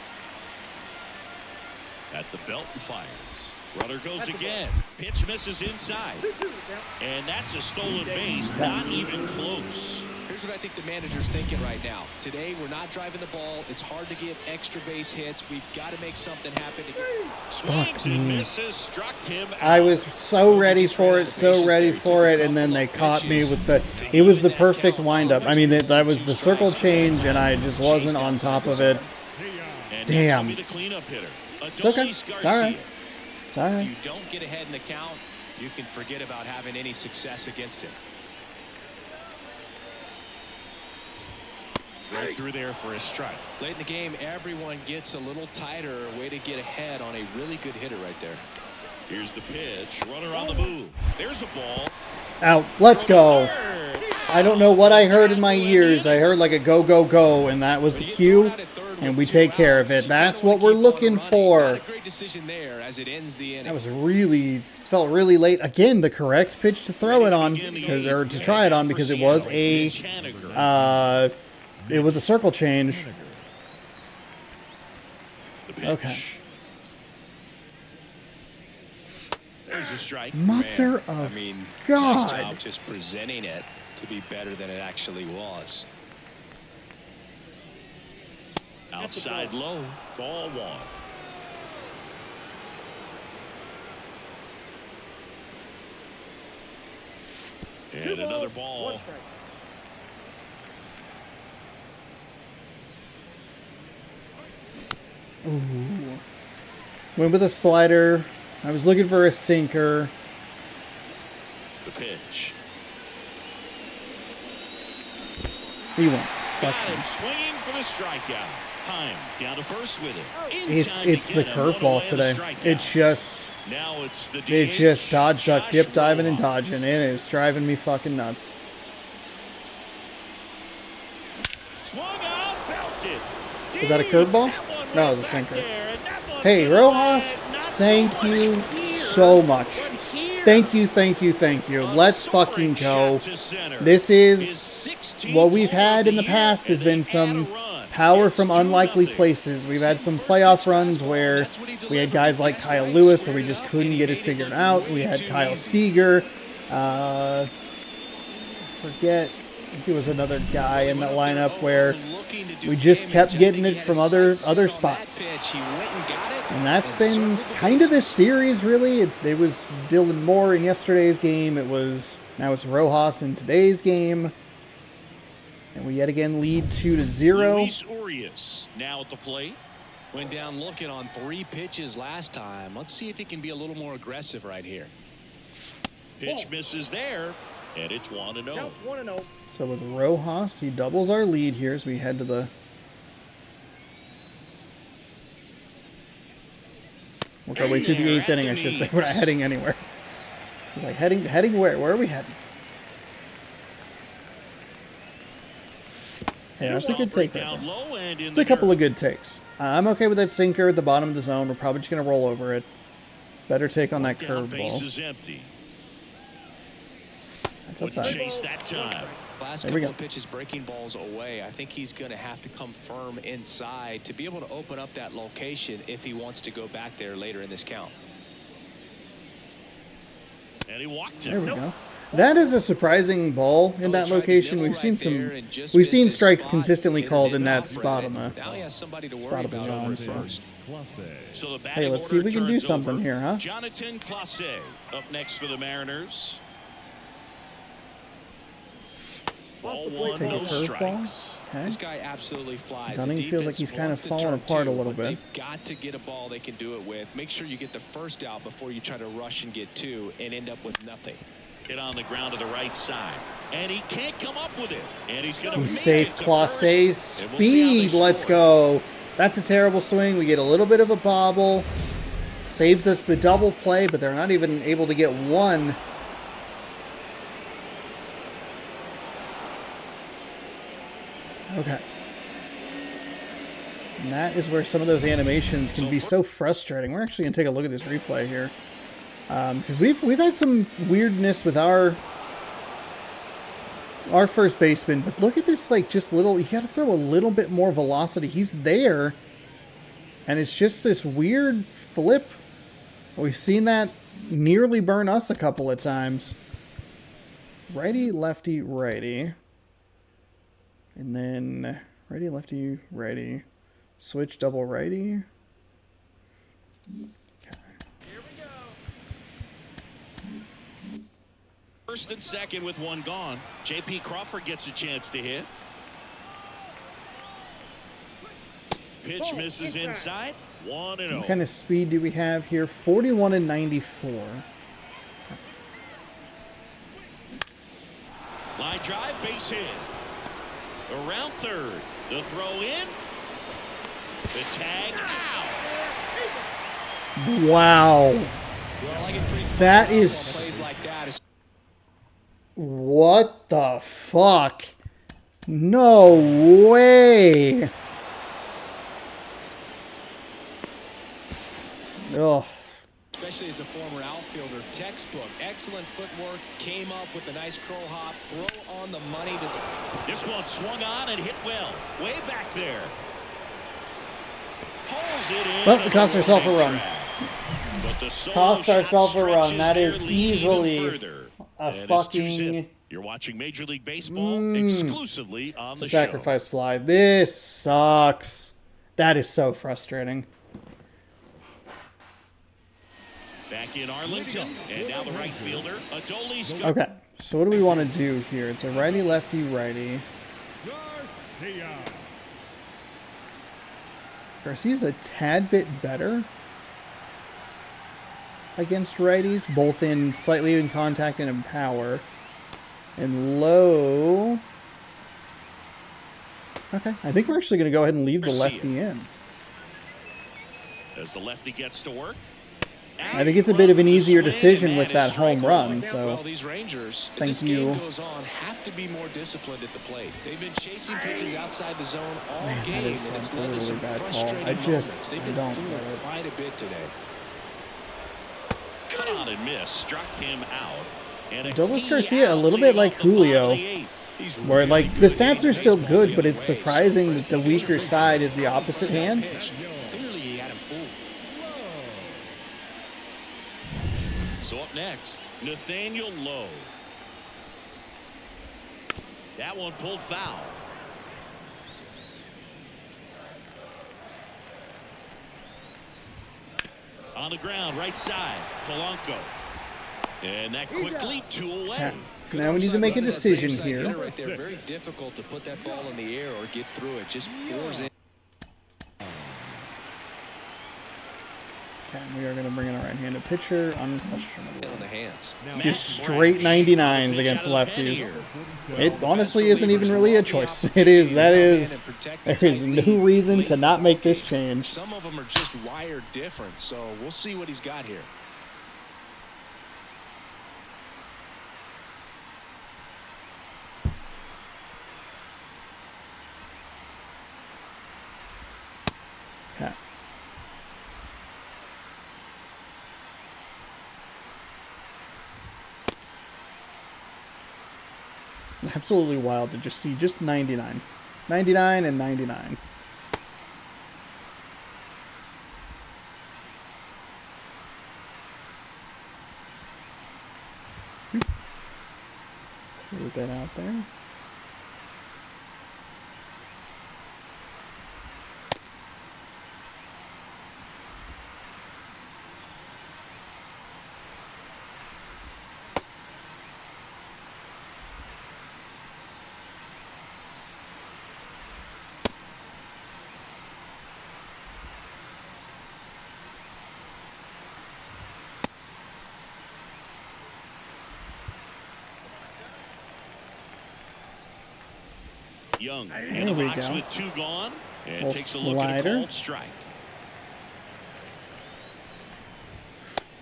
At the belt and fires. Runner goes again. Pitch misses inside. And that's a stolen base. Not even close. Here's what I think the manager's thinking right now. Today, we're not driving the ball. It's hard to get extra base hits. We've got to make something happen. Swings and misses. Struck him out. I was so ready for it, and then they caught me with the. It was the perfect windup. I mean, that was the circle change, and I just wasn't on top of it. Damn. It's okay. It's all right. It's all right. If you don't get ahead in the count, you can forget about having any success against him. Right through there for a strike. Late in the game, everyone gets a little tighter. A way to get ahead on a really good hitter right there. Here's the pitch. Runner on the move. There's a ball. Out. Let's go. I don't know what I heard in my ears. I heard like a go, go, go, and that was the cue, and we take care of it. That's what we're looking for. That was really, it felt really late. Again, the correct pitch to throw it on, or to try it on, because it was a circle change. Okay. There's a strike. Mother of God. Nice job just presenting it to be better than it actually was. Outside low. Ball one. And another ball. Ooh. Went with a slider. I was looking for a sinker. The pitch. He went. Got him swinging for the strikeout. Time down to first with it. It's the curveball today. It's just dodge, duck, dip, diving, and dodging. It is driving me fucking nuts. Swung out, belted. Was that a curveball? No, it was a sinker. Hey, Rojas, thank you so much. Thank you. Let's fucking go. This is what we've had in the past has been some power from unlikely places. We've had some playoff runs where we had guys like Kyle Lewis where we just couldn't get it figured out. We had Kyle Seager. Forget think it was another guy in that lineup where we just kept getting it from other spots. And that's been kind of this series, really. It was Dylan Moore in yesterday's game. Now it's Rojas in today's game. And we yet again lead 2-0. Luis Urias now at the plate. Went down looking on 3 pitches last time. Let's see if he can be a little more aggressive right here. Pitch misses there, and it's 1-0. Counts 1-0. So with Rojas, he doubles our lead here as we head to the... Work our way through the 8th inning, I should say. We're not heading anywhere. It's like heading where? Where are we heading? Yeah, that's a good take right there. It's a couple of good takes. I'm okay with that sinker at the bottom of the zone. We're probably just going to roll over it. Better take on that curveball. That's outside. Chase that time. Last couple of pitches breaking balls away. I think he's going to have to come firm inside to be able to open up that location if he wants to go back there later in this count. And he walked him. There we go. That is a surprising ball in that location. We've seen strikes consistently called in that spot on the spot of the zone. So. Hey, let's see if we can do something here, huh? Jonathan Clase up next for the Mariners. Ball one, Take a no strikes. Okay. This guy absolutely flies. Dunning feels like he's kind of falling apart a little bit. They've got to get a ball they can do it with. Make sure you get the first out before you try to rush and get 2 and end up with nothing. Hit on the ground to the right side, and he can't come up with it. And he's going to save Clase's speed. Let's go. That's a terrible swing. We get a little bit of a bobble. Saves us the double play, but they're not even able to get one. Okay. And that is where some of those animations can be so frustrating. We're actually going to take a look at this replay here. Because we've had some weirdness with our first baseman, but look at this, like, just little, you got to throw a little bit more velocity. He's there, and it's just this weird flip. We've seen that nearly burn us a couple of times. Righty, lefty, righty. And then righty, lefty, righty. Switch, double righty. First and second with one gone. J.P. Crawford gets a chance to hit. Pitch misses inside. 1-0. What kind of speed do we have here? 41 and 94. Line drive, base hit. Around third. The throw in. The tag out. Wow. That is... What the fuck? No way. Ugh. Especially as a former outfielder, textbook, excellent footwork, came up with a nice curl hop, throw on the money. This one swung on and hit well. Way back there. Pulls it in. Well, it cost ourselves a run. Cost ourselves a run. That is easily a fucking... You're watching Major League Baseball exclusively on the sacrifice fly. This sucks. That is so frustrating. Back in Arlington, and now the right fielder, Adolis. Okay, so what do we want to do here? It's a righty, lefty, righty. Garcia's a tad bit better against righties, both in slightly in contact and in power. And low. Okay, I think we're actually going to go ahead and leave the lefty in. As the lefty gets to work. I think it's a bit of an easier decision with that home run, so well, these Rangers, thank you. Game goes on, have to be more disciplined at the plate. They've been chasing pitches outside the zone all game, and it's led to some frustrating moments. They've been fooled quite a bit today. Cut on and miss, struck him out. Adolis Garcia, a little bit like Julio, where like the stats are still good, but it's surprising that the weaker side is the opposite hand. So up next, Nathaniel Lowe. That one pulled foul. On the ground, right side, Polanco. And that quickly 2 away. Now we need to make a decision here. Right there, very difficult to put that ball in the air or get through it. Just pours in. Okay, we are going to bring in a right-handed pitcher, unquestionable. On the hands. Just straight 99s against lefties. It honestly isn't even really a choice. It is. There is no reason to not make this change. Some of them are just wired different, so we'll see what he's got here. Okay. Absolutely wild to just see just 99. 99 and 99. Move that out there. Young There in the we box go. with 2 gone, and Little takes a look at a slider. called strike.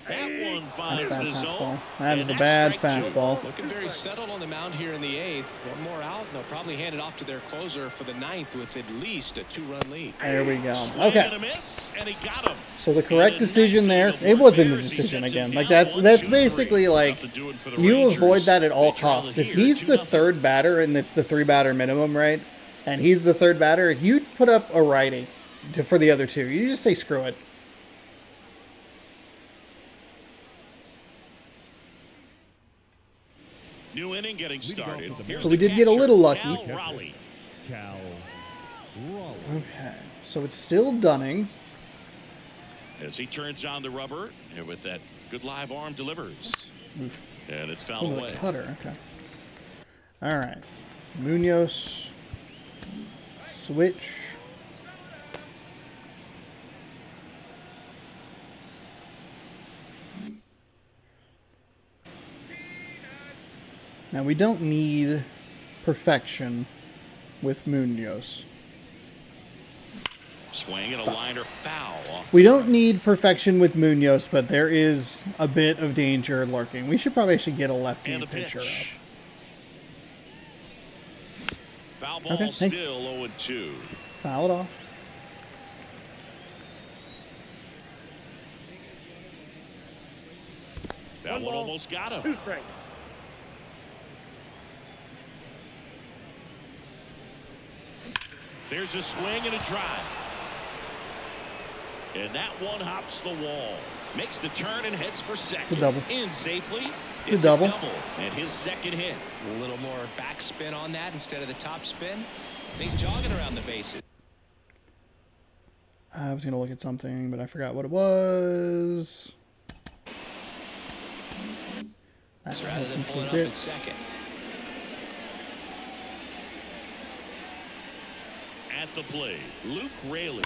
That one That's finds a bad the fastball. zone. That is a and bad that's strike 2. fastball. Looking very settled on the mound here in the 8th. One more out, and they'll probably hand it off to their closer for the 9th with at least a 2-run lead. There we go. Swing and Okay. a miss, and he got him. So the correct decision there, it wasn't a decision again. Like that's basically like you avoid that at all costs. If he's the third batter and it's the 3-batter minimum, right? And he's the third batter, if you put up a righty for the other 2, you just say screw it. New inning getting started. Here's But we the did get a catcher, little lucky. Cal Raleigh. Cal Raleigh. Okay, so it's still Dunning. As he turns on the rubber, and with that good live arm delivers. Oof. And it's foul Oh, away. the cutter. Okay. All right. Munoz. Switch. Now we don't need perfection with Munoz. Swing and a liner foul. Off We don't need perfection with Munoz, but there is a bit of danger lurking. We should probably actually get a lefty and a pitcher up. pitch. Foul ball Okay, still hey. 0-2. Foul it off. That one almost got him. 2 strikes. There's a swing and a drive. And that one hops the wall. Makes the turn and heads for second. It's a double. In safely. It's a double. And his second hit. A little more backspin on that instead of the top spin. And he's jogging around the bases. I was going to look at something, but I forgot what it was. That Rather than pulling was up in it. second. At the plate, Luke Raley.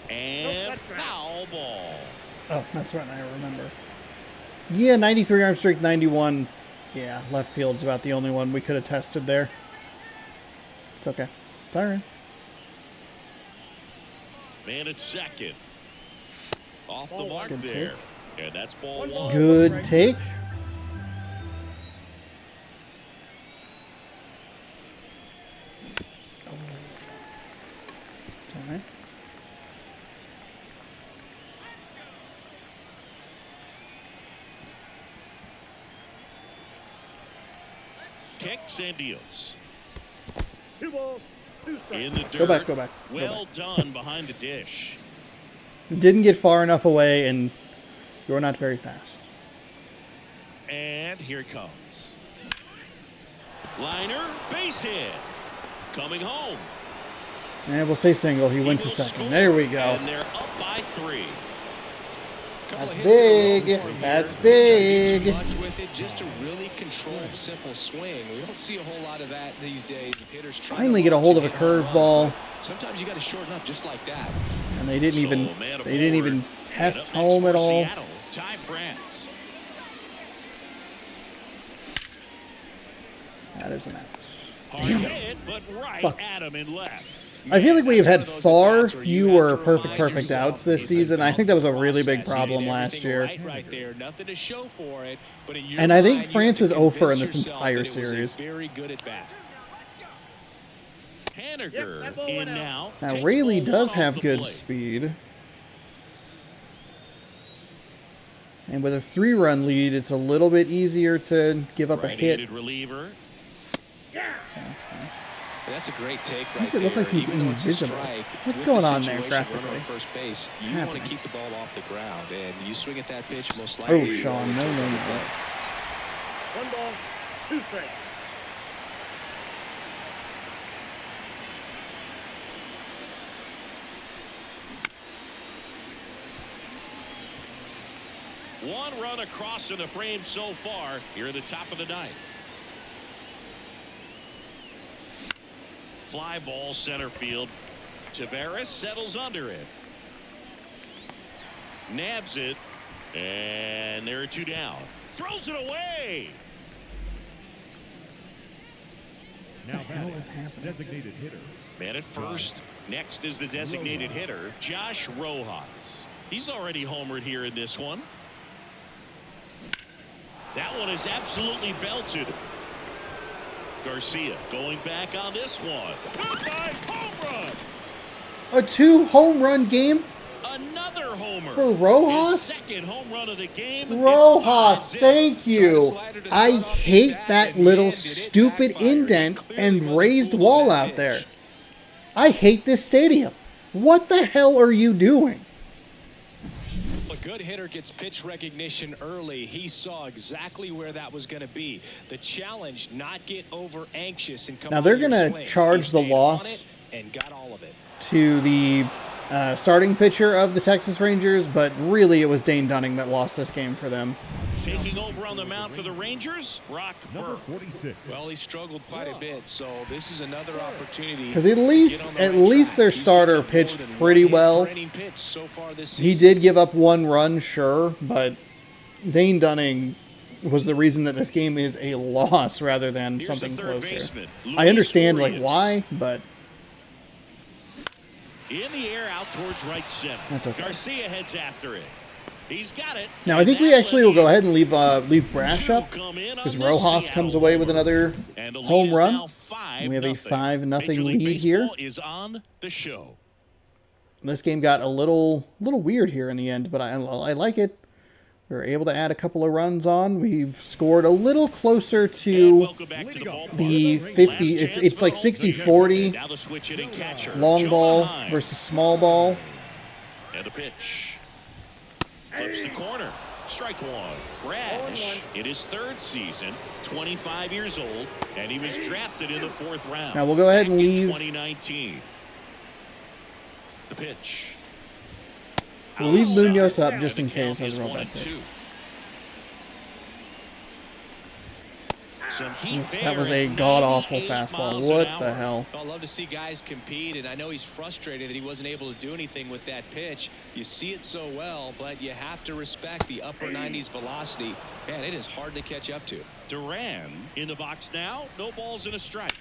And foul ball. Oh, that's right. I remember. Yeah, 93 arm strength, 91. Yeah, left field's about the only one we could have tested there. It's okay. It's all right. Man at second. Off the mark Good there. take. And that's ball 1. Good take. All right. Kicks and deals. 2 balls, 2 strikes. In the dirt. Go back, go back. Go Well done behind the dish. Didn't get far enough away, and you're not very fast. And here it comes. Liner, base hit. Coming home. And we'll say single. He went to second. There we go. And they're up by 3. That's big. That's big. Too much with it, just a really controlled, simple swing. We don't see a whole lot of that these days. Hitters finally get a hold of a curveball. Sometimes you got to shorten up just like that. And they didn't even test home at all. Seattle, Ty France. That is an out. Hard hit, but right at him in left. I feel like we've had far fewer perfect outs this season. I think that was a really big problem last year. And I think France is 0 for in this entire series. Now, Rayleigh does have good speed. And with a 3-run lead, it's a little bit easier to give up a hit. Reliever. That's fine. That's a great take right there. Does it look like he's invisible? What's going on there graphically? First base, you want to keep the ball off the ground, and you swing at that pitch most Oh, likely. Sean, no. 1 ball, 2 strikes. One run across in the frame so far here at the top of the 9th. Fly ball center field. Tavares settles under it. Nabs it. And there are 2 down. Throws it away. Now batting, is happening? designated hitter. Man at first. Next is the designated hitter, Josh Rojas. He's already homered here in this one. That one is absolutely belted. Garcia going back on this one. Goodbye, home run. A 2 home run game Another homer for Rojas? His second home run of the game. Rojas, thank you. I hate that little stupid indent and raised wall out there. I hate this stadium. What the hell are you doing? A good hitter gets pitch recognition early. He saw exactly where that was going to be. The challenge, not get over anxious and come. Now they're going to charge the loss and got all of it to the starting pitcher of the Texas Rangers, but really it was Dane Dunning that lost this game for them. Taking over on the mound for the Rangers, Brock Number Burke. 46. Well, he struggled quite a bit, so this is another opportunity. Because at least their starter pitched pretty well. He did give up 1 run, sure, but Dane Dunning was the reason that this game is a loss rather than something closer. I understand like why, but in the air out towards right center. That's okay. Garcia heads after it. He's got it. Now I think we actually will go ahead and leave Brash up because Rojas comes away with another home run. We have a 5-0 lead here. Is on the show. This game got a little weird here in the end, but I like it. We were able to add a couple of runs on. We've scored a little closer to the 50. It's like 60-40 long ball versus small ball. And a pitch. Flips the corner. Strike 1. Brash in his 3rd season, 25 years old, and he was drafted in the 4th round. Now we'll go ahead and leave 2019. The pitch. We'll leave Munoz up just in case I was wrong back there. That was a god-awful fastball. What the hell? I love to see guys compete, and I know he's frustrated that he wasn't able to do anything with that pitch. You see it so well, but you have to respect the upper 90s velocity. Man, it is hard to catch up to. Duran in the box now. No balls and a strike.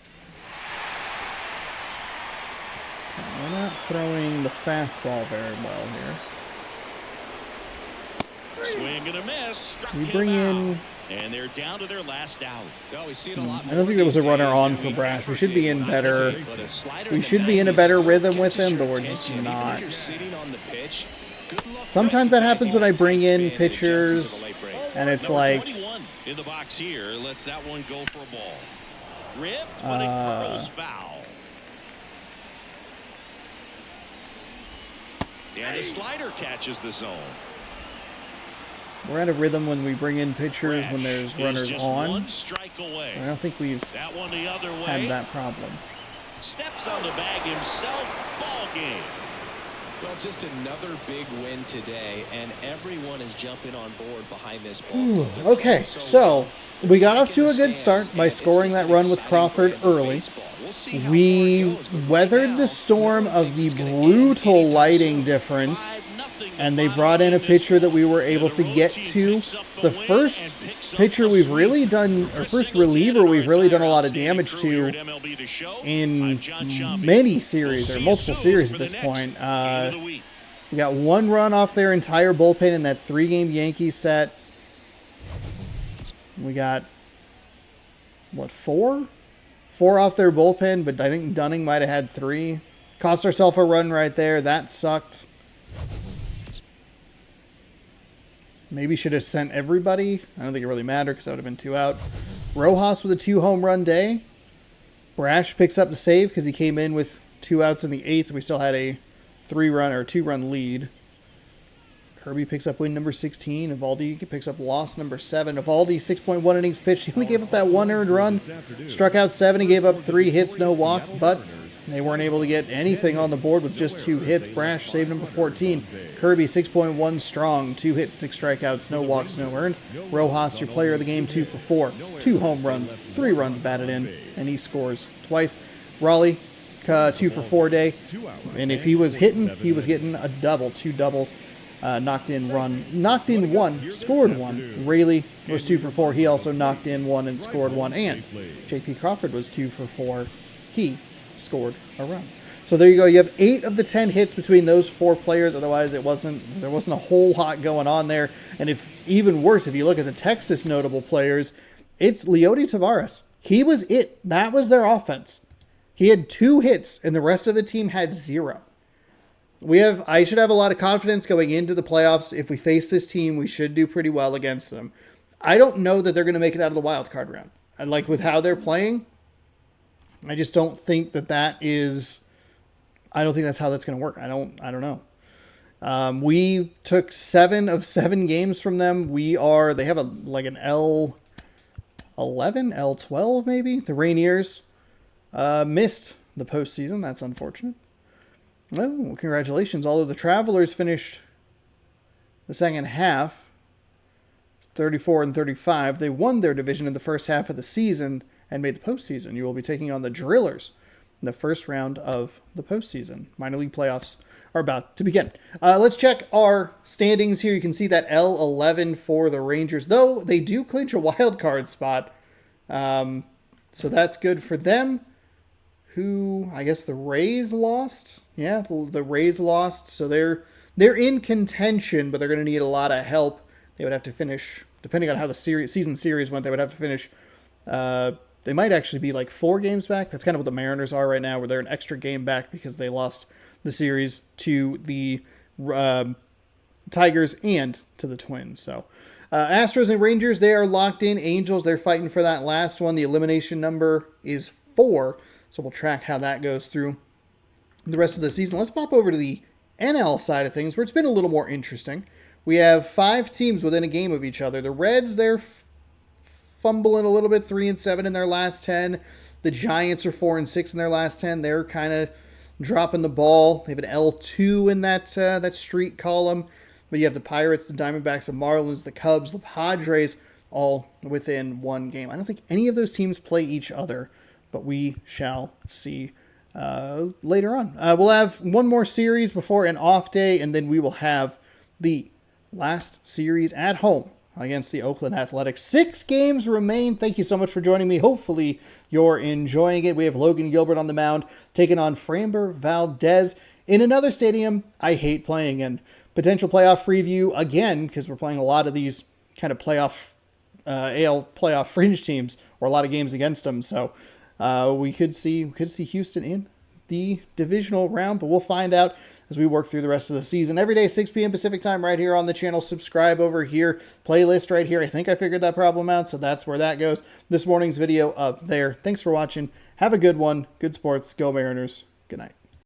We're not throwing the fastball very well here. Swing and a miss. Struck We bring in. And they're down to their last out. Oh, we see it a lot. I don't think there was a runner on for Brash. We should be in better. We should be in a better rhythm with him, but we're just not. Sometimes that happens when I bring in pitchers, and it's like. In the box here, lets that one go for a ball. Ripped, but it curls foul. And the slider catches the zone. We're out of rhythm when we bring in pitchers when there's runners just on. one strike away. I don't think we've That one the other way. had that problem. Steps on the bag himself. Ball game. Well, just another big win today, and everyone is jumping on board behind this ball. Ooh, okay, so we got off to a good start by scoring that run with Crawford early. We weathered the storm of the brutal lighting difference, and they brought in a pitcher that we were able to get to. It's the first pitcher we've really done, or first reliever we've really done a lot of damage to in many series, or multiple series at this point. We got one run off their entire bullpen in that 3-game Yankees set. We got, what, 4? 4 off their bullpen, but I think Dunning might have had 3. Cost ourselves a run right there. That sucked. Maybe should have sent everybody. I don't think it really mattered because that would have been 2 out. Rojas with a 2-home-run day. Brash picks up the save because he came in with 2 outs in the 8th. We still had a 3-run or 2-run lead. Kirby picks up win number 16. Evaldi picks up loss number 7. Evaldi, 6.1 innings pitched. He only gave up that 1 earned run. Struck out 7. He gave up 3 hits, no walks, but they weren't able to get anything on the board with just 2 hits. Brash, save number 14. Kirby, 6.1 strong. 2 hits, 6 strikeouts, no walks, no earned. Rojas, your player of the game, 2 for 4. 2 home runs, 3 runs batted in, and he scores twice. Raleigh, 2 for 4 day. And if he was hitting, he was getting a double, 2 doubles. Knocked in 1, scored 1. Rayleigh was 2 for 4. He also knocked in 1 and scored 1. And J.P. Crawford was 2 for 4. He scored a run. So there you go. You have 8 of the 10 hits between those 4 players. Otherwise, there wasn't a whole lot going on there. And if even worse, if you look at the Texas notable players, it's Leody Taveras. He was it. That was their offense. He had 2 hits, and the rest of the team had 0. I should have a lot of confidence going into the playoffs. If we face this team, we should do pretty well against them. I don't know that they're going to make it out of the wild card round. And like with how they're playing, I just don't think that is. I don't think that's how that's going to work. I don't know. We took 7 of 7 games from them. They have like an L11, L12 maybe. The Rainiers missed the postseason. That's unfortunate. Well, congratulations. Although the Travelers finished the second half 34-35, they won their division in the first half of the season and made the postseason. You will be taking on the Drillers in the first round of the postseason. Minor league playoffs are about to begin. Let's check our standings here. You can see that L11 for the Rangers, though they do clinch a wild card spot. So that's good for them. Who, I guess the Rays lost. Yeah, the Rays lost. So they're in contention, but they're going to need a lot of help. They would have to finish, depending on how the season series went, they would have to finish. They might actually be like 4 games back. That's kind of what the Mariners are right now, where they're an extra game back because they lost the series to the Tigers and to the Twins. So Astros and Rangers, they are locked in. Angels, they're fighting for that last one. The elimination number is 4. So we'll track how that goes through the rest of the season. Let's pop over to the NL side of things, where it's been a little more interesting. We have 5 teams within a game of each other. The Reds, they're fumbling a little bit, 3-7 in their last 10. The Giants are 4-6 in their last 10. They're kind of dropping the ball. They have an L2 in that streak column. But you have the Pirates, the Diamondbacks, the Marlins, the Cubs, the Padres, all within 1 game. I don't think any of those teams play each other, but we shall see later on. We'll have one more series before an off day, and then we will have the last series at home against the Oakland Athletics. 6 games remain. Thank you so much for joining me. Hopefully you're enjoying it. We have Logan Gilbert on the mound taking on Framber Valdez in another stadium I hate playing in. Potential playoff preview again, because we're playing a lot of these kind of playoff AL playoff fringe teams, or a lot of games against them. So we could see Houston in the divisional round, but we'll find out as we work through the rest of the season. Every day, 6 p.m. Pacific time, right here on the channel. Subscribe over here. Playlist right here. I think I figured that problem out, so that's where that goes. This morning's video up there. Thanks for watching. Have a good one. Good sports. Go Mariners. Good night.